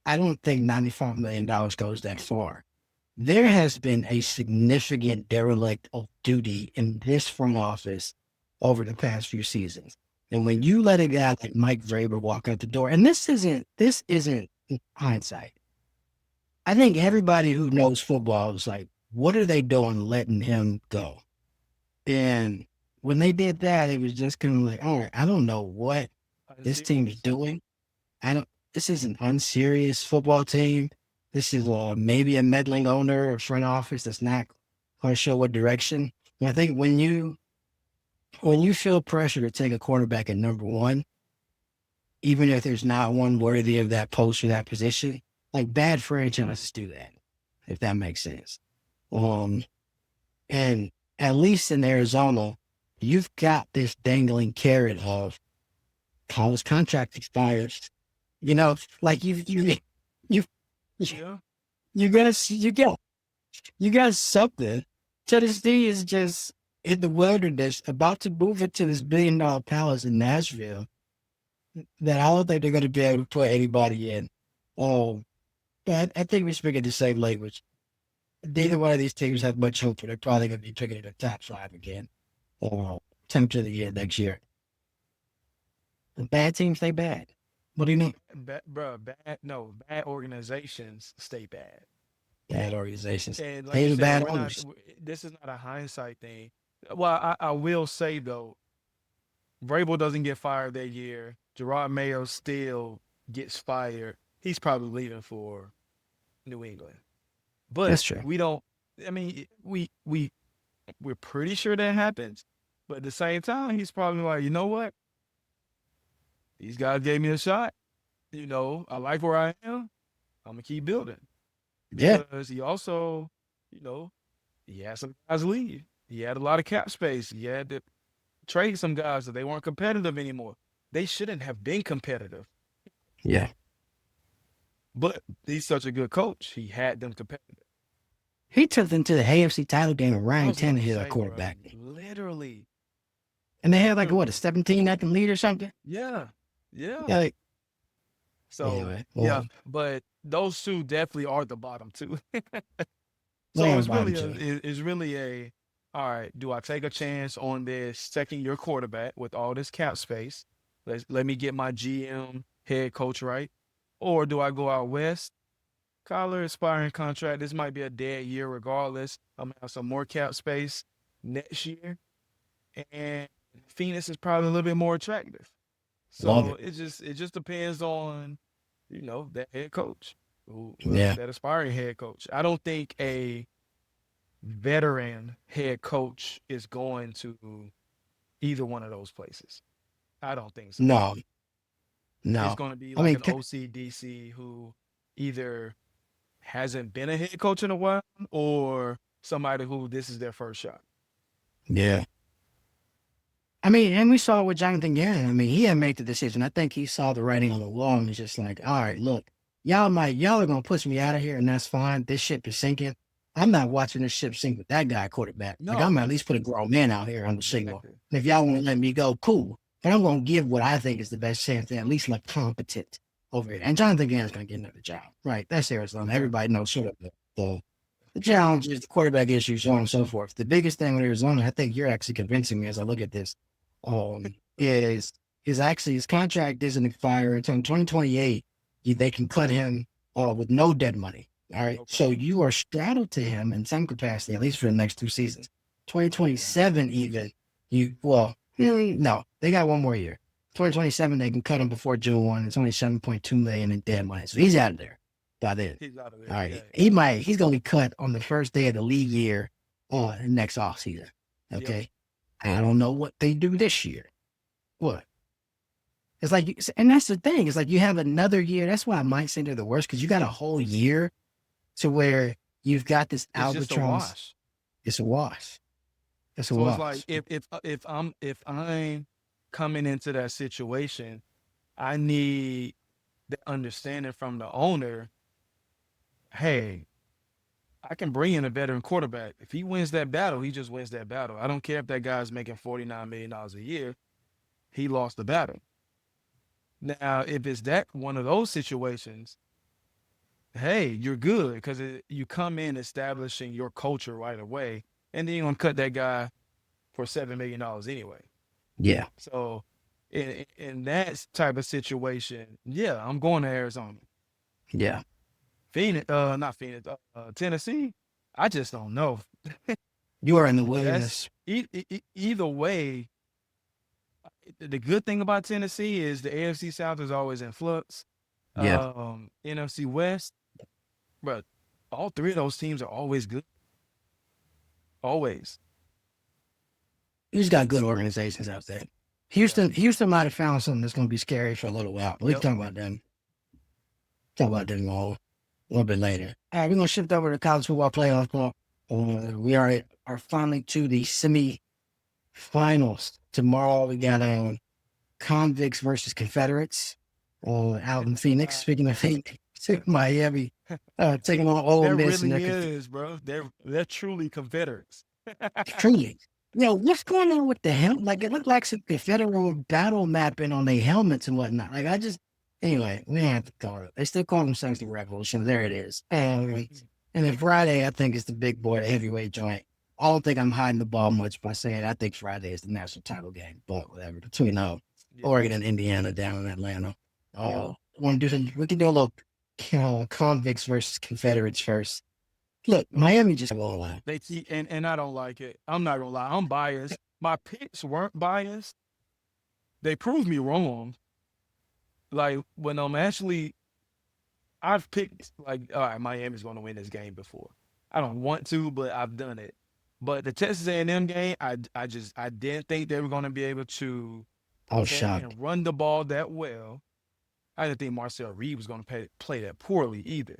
I don't think $95 million goes that far. There has been a significant derelict of duty in this front office over the past few seasons. And when you let a guy like Mike Vrabel walk out the door, and this isn't hindsight. I think everybody who knows football is like, what are they doing letting him go? And when they did that, it was just kind of like, all right, I don't know what this team is Unserious? doing. This is an unserious football team. This is maybe a meddling owner or front office that's not quite sure what direction. And I think when you feel pressure to take a quarterback at number one, even if there's not one worthy of that post or that position, like bad franchises do that, if that makes sense. Um, and at least in Arizona, you've got this dangling carrot of college contract expires. Like you Yeah. you got something. Tennessee is just in the wilderness, about to move into this $1 billion palace in Nashville that I don't think they're going to be able to put anybody in. Um, but I think we're speaking the same language. Neither one of these teams have much hope, but they're probably going to be picking in the top five again. Or 10 to the year next year. The bad teams stay bad. What do you mean? Bad organizations stay bad. Bad organizations. And like They you have said, bad owners. this is not a hindsight thing. Well, I will say though, Vrabel doesn't get fired that year. Gerard Mayo still gets fired. He's probably leaving for New England. But That's true. we don't. I mean, we're pretty sure that happens. But at the same time, he's probably like, you know what? These guys gave me a shot. I like where I am. I'm gonna keep building Yeah. because he also, you know, he had some guys leave. He had a lot of cap space. He had to trade some guys that they weren't competitive anymore. They shouldn't have been competitive, Yeah. but he's such a good coach. He had them competitive. He took them to the AFC title game with I Ryan was about to Tannehill at say, bro, quarterback. literally, And they had like, what, a literally. 17-0 lead or something? Yeah, yeah. Yeah. Like, So anyway, yeah, well, but those two definitely are the bottom two. So laying it's bottom really two. a all right, do I take a chance on this second year quarterback with all this cap space? Let me get my GM head coach right. Or do I go out west? Collar expiring contract. This might be a dead year regardless. I'm gonna have some more cap space next year. And Phoenix is probably a little bit more attractive. Love So it. it just depends on, that head coach, Yeah. that aspiring head coach. I don't think a veteran head coach is going to either one of those places. I don't think so. No, It's no. going to be I like mean, an OCDC who either hasn't been a head coach in a while or somebody who this is their first shot. yeah. I mean, and we saw it with Jonathan Gannon. I mean, he had made the decision. I think he saw the writing on the wall and was just like, all right, look, y'all are gonna push me out of here, and that's fine. This ship is sinking. I'm not watching this ship sink with that guy at quarterback. Like, I'm No, gonna at least put a grown man out here on the signal. exactly. And if y'all won't let me go, cool. But I'm gonna give what I think is the best chance to at least look competent over here. And Jonathan Gannon's gonna get another job. Right. That's Arizona. Yeah. Everybody knows sort of the challenges, the quarterback issues, so on and so forth. The biggest thing with Arizona, I think you're actually convincing me as I look at this, is actually his contract doesn't expire until 2028. They can cut him with no dead money. All right. Okay. So you are straddled to him in some capacity, at least for the next 2 seasons. 2027, even no, they got one more year. 2027, they can cut him before June 1. It's only 7.2 million in dead money. So he's out of there by then. He's out of there. All right. Yeah. He's going to be cut on the first day of the league year next offseason. Okay. Yep. I don't know what they do this year. What? It's like, and that's the thing. It's like you have another year. That's why I might say they're the worst because you got a whole year to where you've got this It's just a albatross. wash. It's a wash. It's a So wash. it's like if I'm coming into that situation, I need the understanding from the owner. Hey, I can bring in a veteran quarterback. If he wins that battle, he just wins that battle. I don't care if that guy's making $49 million a year. He lost the battle. Now, if it's that one of those situations, hey, you're good because you come in establishing your culture right away, and then you're gonna cut that guy for $7 million anyway. Yeah. So, in that type of situation, yeah, I'm going to Arizona. Yeah. Phoenix, not Phoenix, Tennessee. I just don't know. You are in the That's wilderness. either way. The good thing about Tennessee is the AFC South is always in flux. Yeah. NFC West, but all three of those teams are always good. Always. You just got good organizations out there. Houston might have found something that's going to be scary for a little while. But we can talk about them. Talk about them a little bit later. All right, we're going to shift over to college football playoff. We are finally to the semi-finals. Tomorrow we got Convicts versus Confederates out in Phoenix. Speaking of Phoenix, Miami taking on Ole Miss. There really is, bro. They're truly Confederates. Truly. What's going on with the helmet? Like, it looked like some Confederate battle mapping on their helmets and whatnot. Like, anyway, we didn't have to call it. They still call themselves the Revolution. There it is. And then Friday, I think, is the big boy, the heavyweight joint. I don't think I'm hiding the ball much by saying I think Friday is the national title game, but whatever. Between Oregon and Indiana down in Atlanta. We can do a little Convicts versus Confederates first. Look, Miami just won't lie. And I don't like it. I'm not gonna lie. I'm biased. My picks weren't biased. They proved me wrong. Like when I've picked like, all right, Miami's gonna win this game before. I don't want to, but I've done it. But the Texas A&M game, I didn't think they were gonna be able to I was shocked. and run the ball that well. I didn't think Marcel Reed was going to play that poorly either.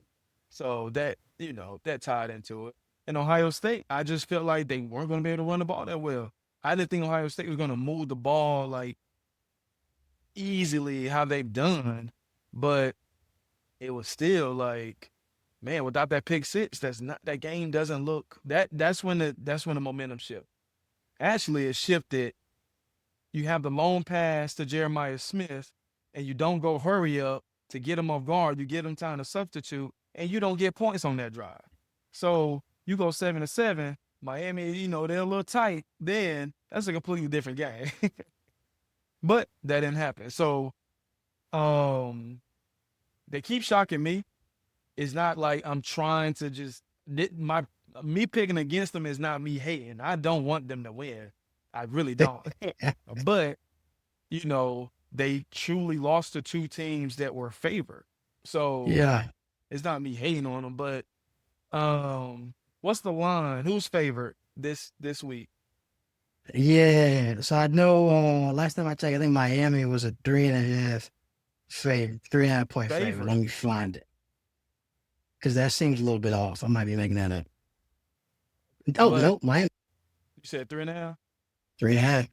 So that, that tied into it. And Ohio State, I just felt like they weren't going to be able to run the ball that well. I didn't think Ohio State was going to move the ball like easily how they've done, but it was still like, man, without that pick six, that game doesn't look that's when the momentum shift. Actually, it shifted. You have the long pass to Jeremiah Smith, and you don't go hurry up to get him off guard. You get him time to substitute, and you don't get points on that drive. So you go 7-7. Miami, they're a little tight. Then that's a completely different game. But that didn't happen. So they keep shocking me. It's not like I'm trying to just me picking against them is not me hating. I don't want them to win. I really don't. But they truly lost to two teams that were favored. So Yeah. it's not me hating on them. But what's the line? Who's favored this week? Yeah. So I know last time I checked, I think Miami was a 3.5 favorite, 3.5 point favorite. Let me find it. Because that seems a little bit off. I might be making that up. Oh, no, Miami. You said 3.5? 3.5.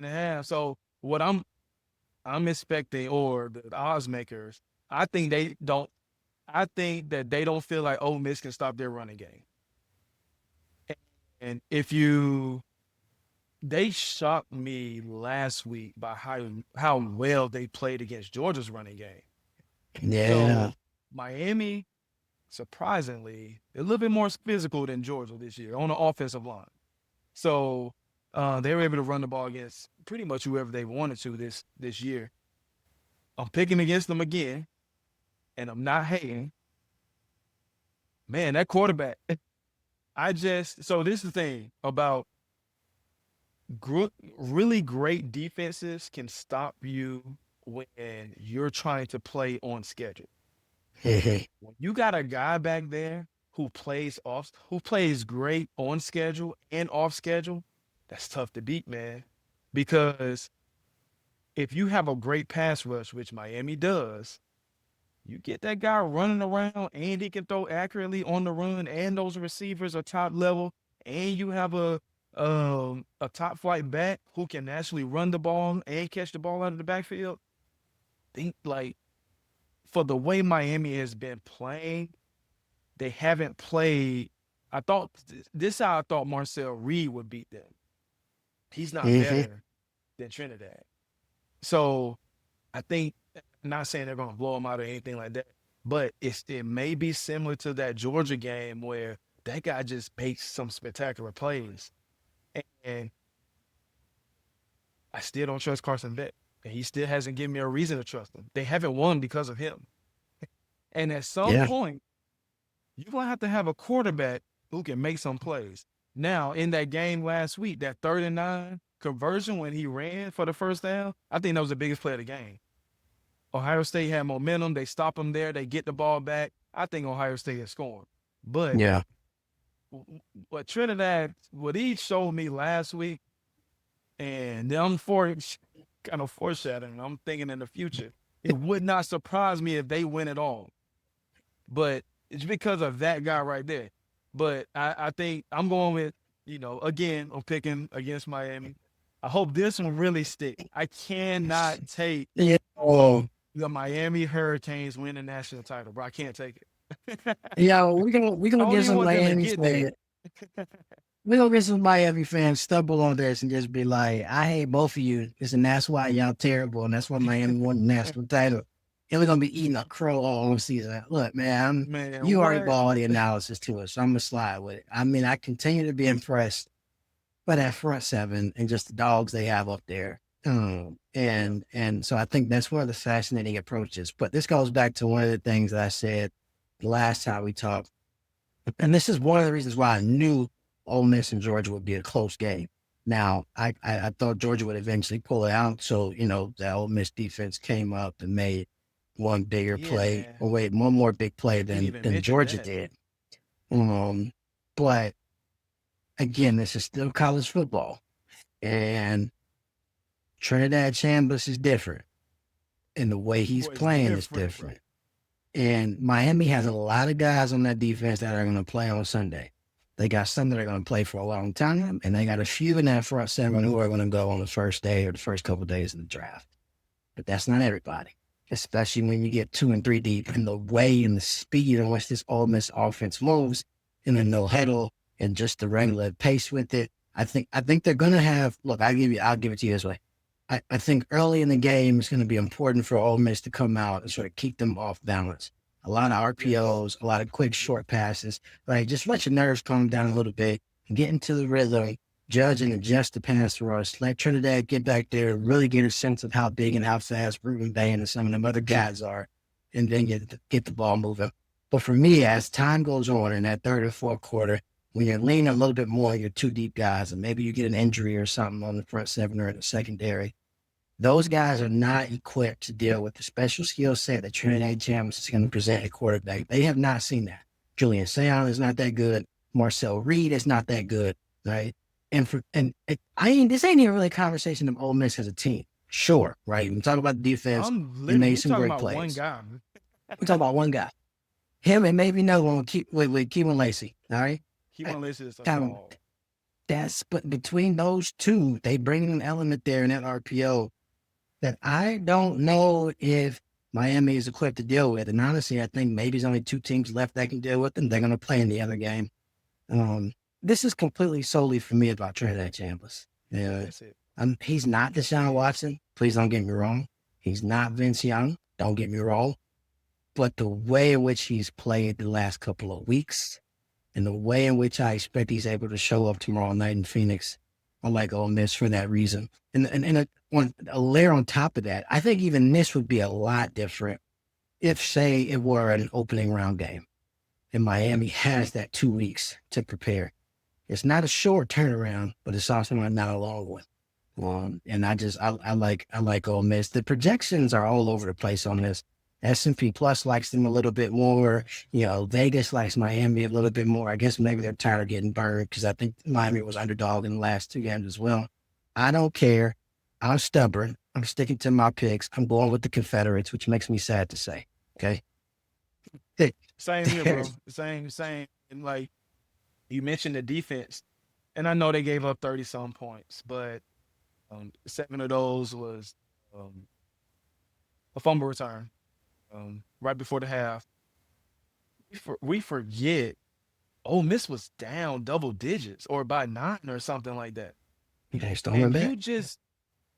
3.5. So what I'm expecting, or the odds makers, I think that they don't feel like Ole Miss can stop their running game. And they shocked me last week by how well they played against Georgia's running game. Yeah. So Miami, surprisingly, a little bit more physical than Georgia this year on the offensive line. So they were able to run the ball against pretty much whoever they wanted to this year. I'm picking against them again, and I'm not hating. Man, that quarterback. So this is the thing about really great defenses can stop you when you're trying to play on schedule. When you got a guy back there who plays great on schedule and off schedule, that's tough to beat, man. Because if you have a great pass rush, which Miami does, you get that guy running around and he can throw accurately on the run, and those receivers are top level, and you have a top flight back who can actually run the ball and catch the ball out of the backfield. Think like, for the way Miami has been playing, they haven't played. I thought how I thought Marcel Reed would beat them. He's not better than Trinidad. So I think, not saying they're going to blow them out or anything like that, but it may be similar to that Georgia game where that guy just makes some spectacular plays. And I still don't trust Carson Beck. And he still hasn't given me a reason to trust him. They haven't won because of him. And at some point, you're going to have a quarterback who can make some plays. Now, in that game last week, that 3rd and 9 conversion when he ran for the first down, I think that was the biggest play of the game. Ohio State had momentum. They stop him there. They get the ball back. I think Ohio State is scoring. But what Trinidad, what he showed me last week, and I'm kind of foreshadowing, I'm thinking in the future, it would not surprise me if they win it all. But it's because of that guy right there. But I think I'm going with, again, I'm picking against Miami. I hope this one really sticks. I cannot take the Miami Hurricanes win the national title, bro. I can't take it. We're gonna get some Miami fans. We're gonna get some Miami fans stumble on this and just be like, I hate both of you. And that's why y'all terrible, and that's why Miami won the national title. And we're gonna be eating a crow all season. Look, man, you already brought all the analysis to us, so I'm gonna slide with it. I mean, I continue to be impressed by that front seven and just the dogs they have up there. And so I think that's one of the fascinating approaches. But this goes back to one of the things that I said the last time we talked. And this is one of the reasons why I knew Ole Miss and Georgia would be a close game. Now, I thought Georgia would eventually pull it out. So, the Ole Miss defense came up and made one bigger play, one more big play than Georgia did. But again, this is still college football. And Trinidad Chambliss is different. and the way he's Boy, it's playing is different, bro. different. And Miami has a lot of guys on that defense that are going to play on Sunday. They got some that are going to play for a long time, and they got a few in that front seven who are going to go on the first day or the first couple of days of the draft. But that's not everybody, especially when you get 2 and 3 deep, and the way and the speed in which this Ole Miss offense moves in a no huddle and just the regular pace with it. I think they're going to have. Look, I'll give it to you this way. I think early in the game it's going to be important for Ole Miss to come out and sort of keep them off balance. A lot of RPOs, a lot of quick short passes. Like, just let your nerves calm down a little bit and get into the rhythm, judge and adjust the pass rush. Let Trinidad get back there, really get a sense of how big and how fast Ruben Bay and some of them other guys are, and then get the ball moving. But for me, as time goes on in that third or fourth quarter, when you're leaning a little bit more on your 2 deep guys, and maybe you get an injury or something on the front seven or in the secondary, those guys are not equipped to deal with the special skill set that Trinidad James is going to present at quarterback. They have not seen that. Julian Sayon is not that good. Marcel Reed is not that good, right? This ain't even really a conversation of Ole Miss as a team. Sure, right? We talk about the defense. They made some great plays. One guy. We talk about one guy. Him and maybe another one with Keelan Lacey, all right? Keelan Lacey is a kind of, but between those two, they bring an element there in that RPO that I don't know if Miami is equipped to deal with. And honestly, I think maybe there's only 2 teams left that can deal with them. They're going to play in the other game. This is completely solely for me about Trinidad Chambers. He's not Deshaun Watson. Please don't get me wrong. He's not Vince Young. Don't get me wrong. But the way in which he's played the last couple of weeks and the way in which I expect he's able to show up tomorrow night in Phoenix, I like Ole Miss for that reason. And a layer on top of that, I think even this would be a lot different if, say, it were an opening round game and Miami has that 2 weeks to prepare. It's not a short turnaround, but it's also not a long one. And I like Ole Miss. The projections are all over the place on this. S&P Plus likes them a little bit more. Vegas likes Miami a little bit more. I guess maybe they're tired of getting burned because I think Miami was underdog in the last 2 games as well. I don't care. I'm stubborn. I'm sticking to my picks. I'm going with the Confederates, which makes me sad to say. Okay. Same here, bro. Same. And like you mentioned the defense, and I know they gave up 30-some points, but 7 of those was a fumble return right before the half. We forget Ole Miss was down double digits or by 9 or something like that.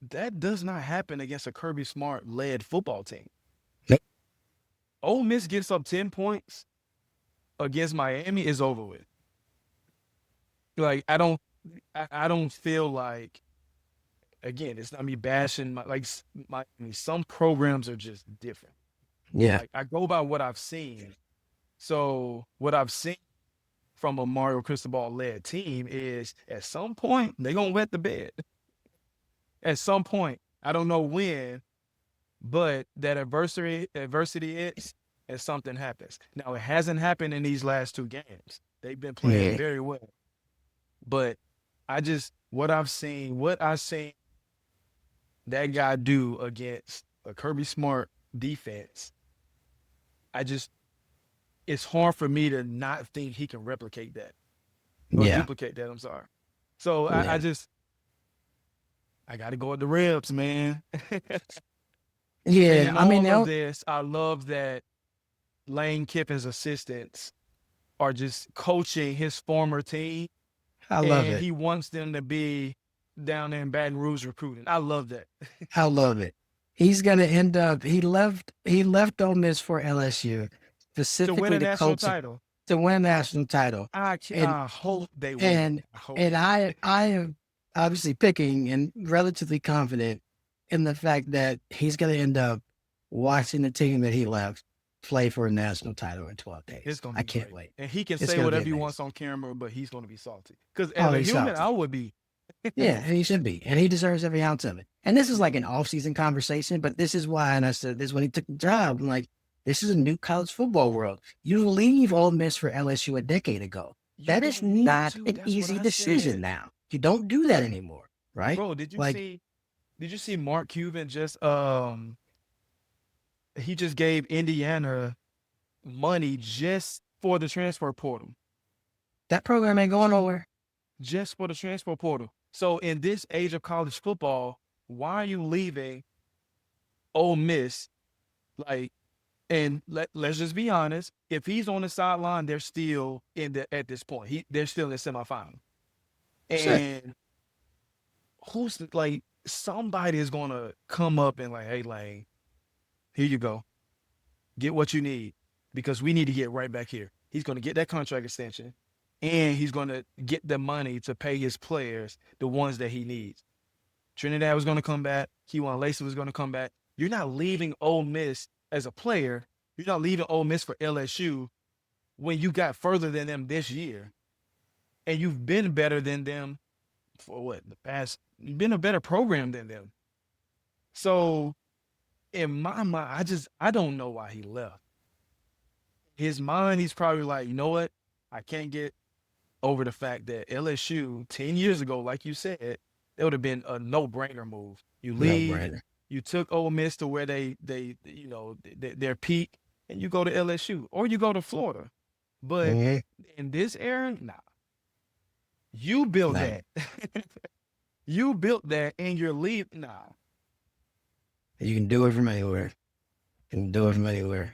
That does not happen against a Kirby Smart led football team. Nope. Ole Miss gets up 10 points against Miami, is over with. Like I don't feel like, again, it's not me bashing some programs are just different. Yeah. Like I go by what I've seen. So what I've seen from a Mario Cristobal led team is at some point they're gonna wet the bed. At some point, I don't know when, but that adversity hits and something happens. Now it hasn't happened in these last 2 games. They've been playing very well, but what I've seen that guy do against a Kirby Smart defense, it's hard for me to not think he can replicate that or duplicate that. I'm sorry. So I got to go with the Rebs, man. Yeah, I love that Lane Kiffin's assistants are just coaching his former team. I love it. He wants them to be down there in Baton Rouge recruiting. I love that. I love it. He's gonna end up. He left Ole Miss for LSU specifically to win a national title. To win a national title. I hope they win. I am obviously picking and relatively confident in the fact that he's going to end up watching the team that he left play for a national title in 12 days. I can't wait. And he can say whatever he wants on camera, but he's going to be salty. Because as a human, I would be. Yeah, and he should be. And he deserves every ounce of it. And this is like an off-season conversation, but this is why, and I said this when he took the job, I'm like, this is a new college football world. You leave Ole Miss for LSU a decade ago. That is not an easy decision now. You don't do that anymore, right? Bro, did you see Mark Cuban just he just gave Indiana money just for the transfer portal. That program ain't going nowhere. Just for the transfer portal. So in this age of college football, why are you leaving Ole Miss? Like, and let's just be honest. If he's on the sideline, they're still at this point. They're still in the semifinal. Shit. And like somebody is gonna come up and like, hey Lane, here you go. Get what you need. Because we need to get right back here. He's gonna get that contract extension. And he's going to get the money to pay his players, the ones that he needs. Trinidad was going to come back. Kewan Lacey was going to come back. You're not leaving Ole Miss as a player. You're not leaving Ole Miss for LSU when you got further than them this year. And you've been better than them for what? You've been a better program than them. So in my mind, I don't know why he left. His mind, he's probably like, you know what? I can't get over the fact that LSU 10 years ago, like you said, it would have been a no-brainer move. You leave, No-brainer. you took Ole Miss to where their peak, and you go to LSU or you go to Florida. But in this era, nah. You built that. You built that, and you're leaving. Nah. You can do it from anywhere.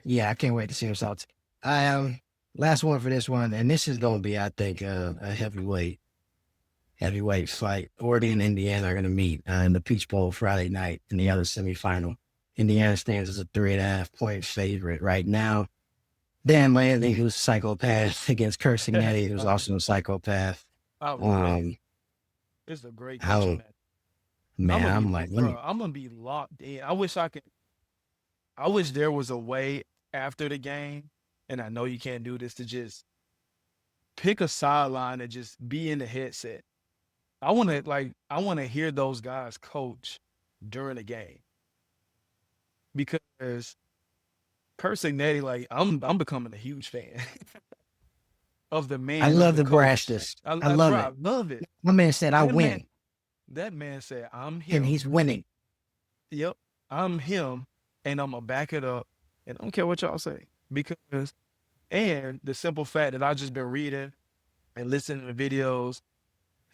Yeah, I can't wait to see results. Last one for this one, and this is going to be, I think, a heavyweight fight. Oregon and Indiana are going to meet in the Peach Bowl Friday night in the other semifinal. Indiana stands as a 3.5-point favorite right now. Dan Lanning, who's a psychopath, against Cursing Eddie, who's also a psychopath. It's a great match. Man, I'm gonna be locked in. I wish there was a way after the game. And I know you can't do this, to just pick a sideline and just be in the headset. I want to hear those guys coach during the game, because Persignetti, like I'm becoming a huge fan of the man. I love the brashness. I love it. I love it. My man said, "I win." That man said, "I'm him," and he's winning. Yep, I'm him, and I'm gonna back it up, and I don't care what y'all say. Because, and the simple fact that I've just been reading and listening to videos,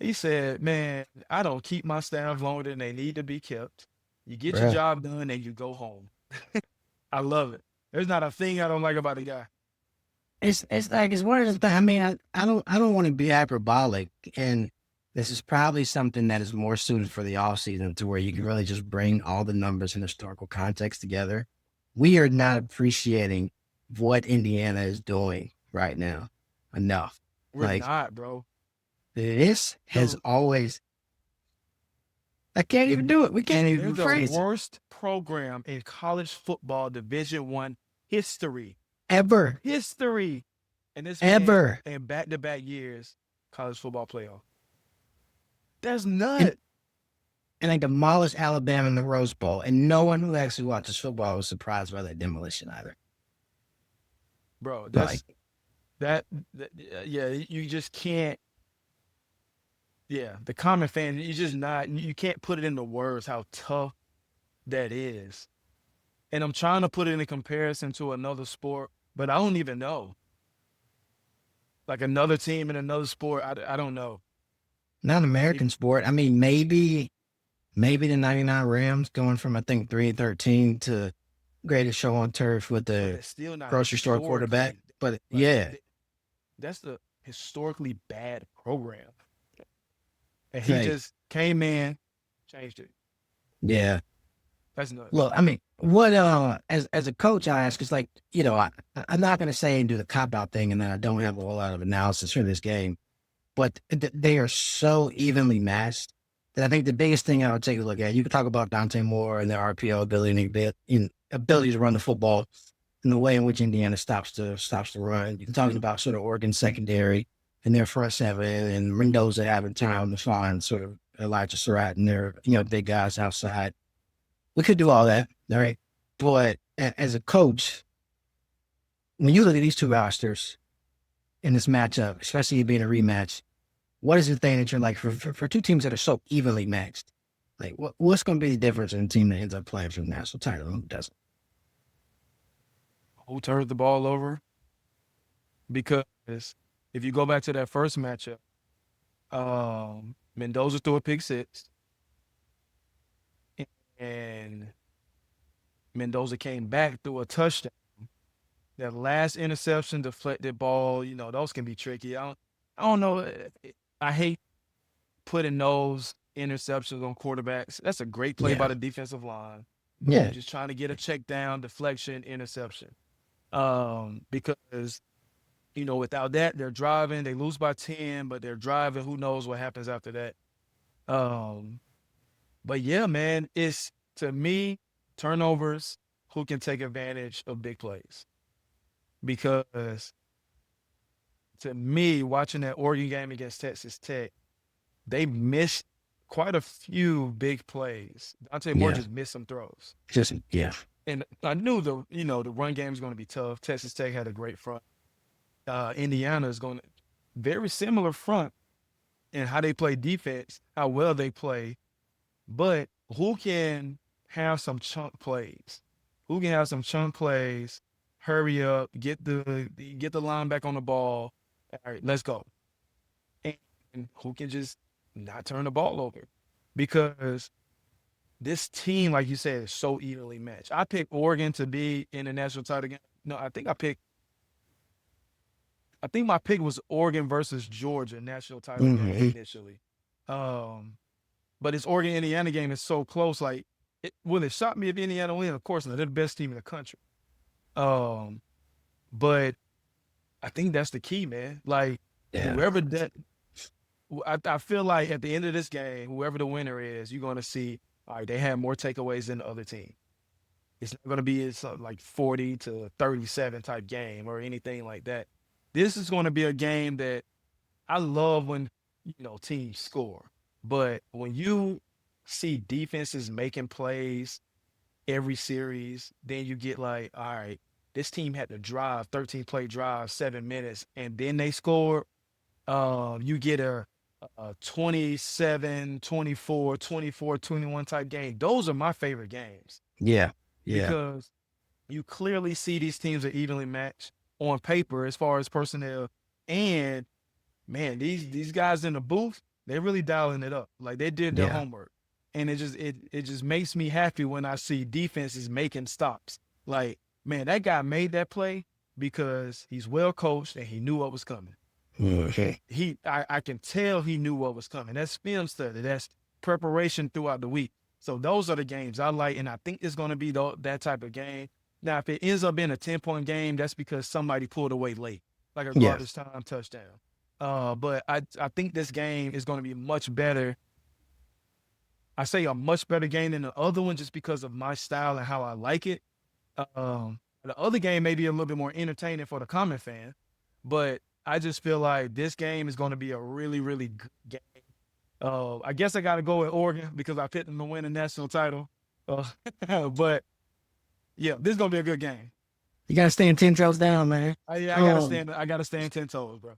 he said, man, I don't keep my staff longer than they need to be kept. You get your job done and you go home. I love it. There's not a thing I don't like about the guy. It's like, it's one of the things. I mean, I don't want to be hyperbolic, and this is probably something that is more suited for the off season, to where you can really just bring all the numbers and historical context together. We are not appreciating what Indiana is doing right now enough. We're not, bro. This has always. I can't even do it. We can't even phrase it. The worst program in college football Division I history. Ever. History. And this ever. In back-to-back years, college football playoff. That's nuts. And they demolished Alabama in the Rose Bowl. And no one who actually watches football was surprised by that demolition either. Bro, yeah, you just can't. Yeah, the common fan, you can't put it into words how tough that is. And I'm trying to put it in comparison to another sport, but I don't even know. Like another team in another sport, I don't know. Not an American sport. I mean, maybe the 99 Rams going from, I think, 3-13 to greatest show on turf with the grocery store quarterback. But that's the historically bad program. And he just came in, changed it. Yeah. That's nuts. Look, I mean, what as a coach, I ask, is like, I'm not going to say and do the cop-out thing, and then I don't have a whole lot of analysis for this game, but they are so evenly matched that I think the biggest thing I would take a look at, you could talk about Dante Moore and their RPO ability to run the football in the way in which Indiana stops the run. You're talking about sort of Oregon secondary and their front seven, and Mendoza having time to find sort of Elijah Surratt and their big guys outside. We could do all that, all right? But as a coach, when you look at these two rosters in this matchup, especially it being a rematch, what is the thing that you're like, for two teams that are so evenly matched, like what's going to be the difference in a team that ends up playing for the national title and who doesn't? who turned the ball over? Because if you go back to that first matchup, Mendoza threw a pick six, and Mendoza came back through a touchdown. That last interception, deflected ball, those can be tricky. I don't know. I hate putting those interceptions on quarterbacks. That's a great play by Yeah. the defensive line. Yeah. Just trying to get a check down, deflection, interception. Because without that, they're driving. They lose by 10, but they're driving. Who knows what happens after that? But yeah, man, it's, to me, turnovers, who can take advantage of big plays. Because to me, watching that Oregon game against Texas Tech, they missed quite a few big plays. Dante Moore Yeah. just missed some throws. Yeah. And I knew the run game was going to be tough. Texas Tech had a great front. Indiana is going to very similar front in how they play defense, how well they play. But who can have some chunk plays? Who can have some chunk plays? Hurry up, get the line back on the ball. All right, let's go. And who can just not turn the ball over? Because this team, like you said, is so evenly matched. I picked Oregon to be in the national title game. No, I think my pick was Oregon versus Georgia national title game initially. But this Oregon Indiana game is so close. Like, will it shock me if Indiana win? Of course not. They're the best team in the country. But I think that's the key, man. Like, whoever that, I feel like at the end of this game, whoever the winner is, you're going to see, all right, they have more takeaways than the other team. It's not going to be like 40 to 37 type game or anything like that. This is going to be a game that I love when, teams score. But when you see defenses making plays every series, then you get like, all right, this team had to drive, 13-play drive, 7 minutes, and then they scored. You get a 27, 24, 24, 21 type game. Those are my favorite games. Yeah. Because you clearly see these teams are evenly matched on paper as far as personnel. And, man, these guys in the booth, they're really dialing it up. Like, they did their homework. And it just makes me happy when I see defenses making stops. Like, man, that guy made that play because he's well coached and he knew what was coming. I can tell he knew what was coming. That's film study. That's preparation throughout the week. So those are the games I like, and I think it's going to be that type of game. Now, if it ends up being a 10-point game, that's because somebody pulled away late, like a garbage time touchdown. But I think this game is going to be much better. I say a much better game than the other one just because of my style and how I like it. The other game may be a little bit more entertaining for the common fan, but I just feel like this game is going to be a really, really good game. I guess I got to go with Oregon because I picked them to win a national title. But, yeah, this is going to be a good game. You got to stand 10 toes down, man. I got to stand 10 toes, bro.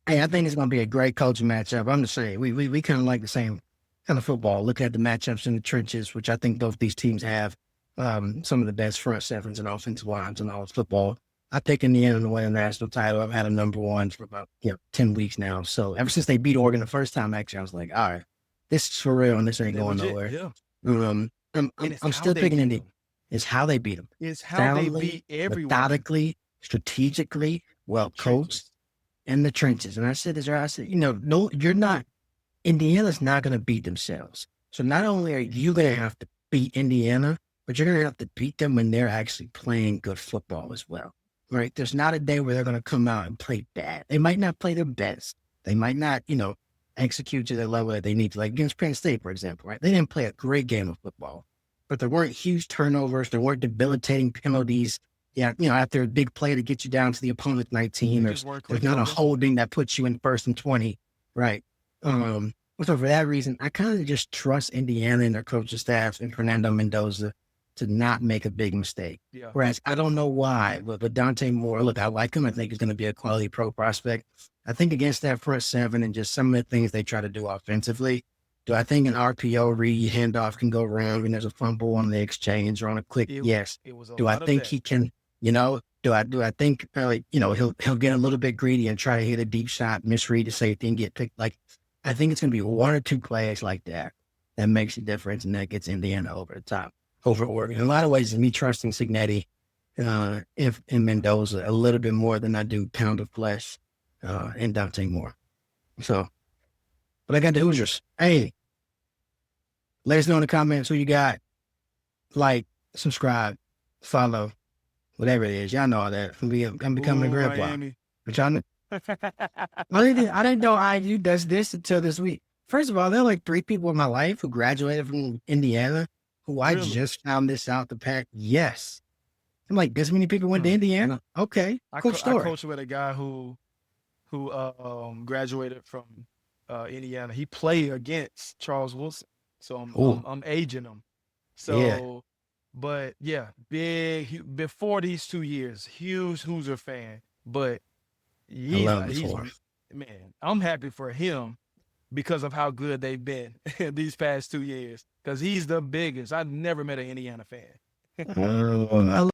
Hey, I think it's going to be a great coaching matchup. I'm just saying, we kind of like the same kind of football. Look at the matchups in the trenches, which I think both these teams have some of the best front sevens and offensive lines in all of football. I pick Indiana to win a national title. I've had a number one for about 10 weeks now. So ever since they beat Oregon the first time, actually, I was like, all right, this is for real and this ain't going nowhere. Yeah. I'm still picking Indiana. It's how they beat them. It's how they beat everyone. Methodically, strategically, well coached in the trenches. And I said this, I said, no, you're not. Indiana's not going to beat themselves. So not only are you going to have to beat Indiana, but you're going to have to beat them when they're actually playing good football as well. Right? There's not a day where they're going to come out and play bad. They might not play their best. They might not, execute to the level that they need to, like against Penn State, for example, right? They didn't play a great game of football, but there weren't huge turnovers. There weren't debilitating penalties. Yeah, after a big play to get you down to the opponent's 19, there's not a holding that puts you in 1st and 20, right? So for that reason, I kind of just trust Indiana and their coaching staff and Fernando Mendoza to not make a big mistake. Yeah. Whereas I don't know why, but Dante Moore, look, I like him. I think he's going to be a quality pro prospect. I think against that front seven and just some of the things they try to do offensively, do I think an RPO read handoff can go wrong and there's a fumble on the exchange or on a click? Yes. It was do I think he can? You know, do I think you know, he'll get a little bit greedy and try to hit a deep shot, misread the safety, and get picked? Like, I think it's gonna be one or two plays like that that makes a difference, and that gets Indiana over the top, over Oregon. In a lot of ways, it's me trusting Cignetti, if in Mendoza a little bit more than I do Pound of Flesh, and Dante Moore. So, but I got the Hoosiers. Hey, let us know in the comments who you got. Like, subscribe, follow, whatever it is. Y'all know all that. I'm becoming a grandpa. Miami. But y'all know, I didn't know IU does this until this week. First of all, there are like 3 people in my life who graduated from Indiana who I Really? just found this out the pack. Yes. I'm like, this many people went to Indiana? Okay. Cool I story. coached with a guy who graduated from Indiana. He played against Charles Wilson, so I'm aging him. So, Yeah. but yeah, before these 2 years, huge Hoosier fan. But I love this he's horse. man, I'm happy for him because of how good they've been these past 2 years. Because he's the biggest. I've never met an Indiana fan. I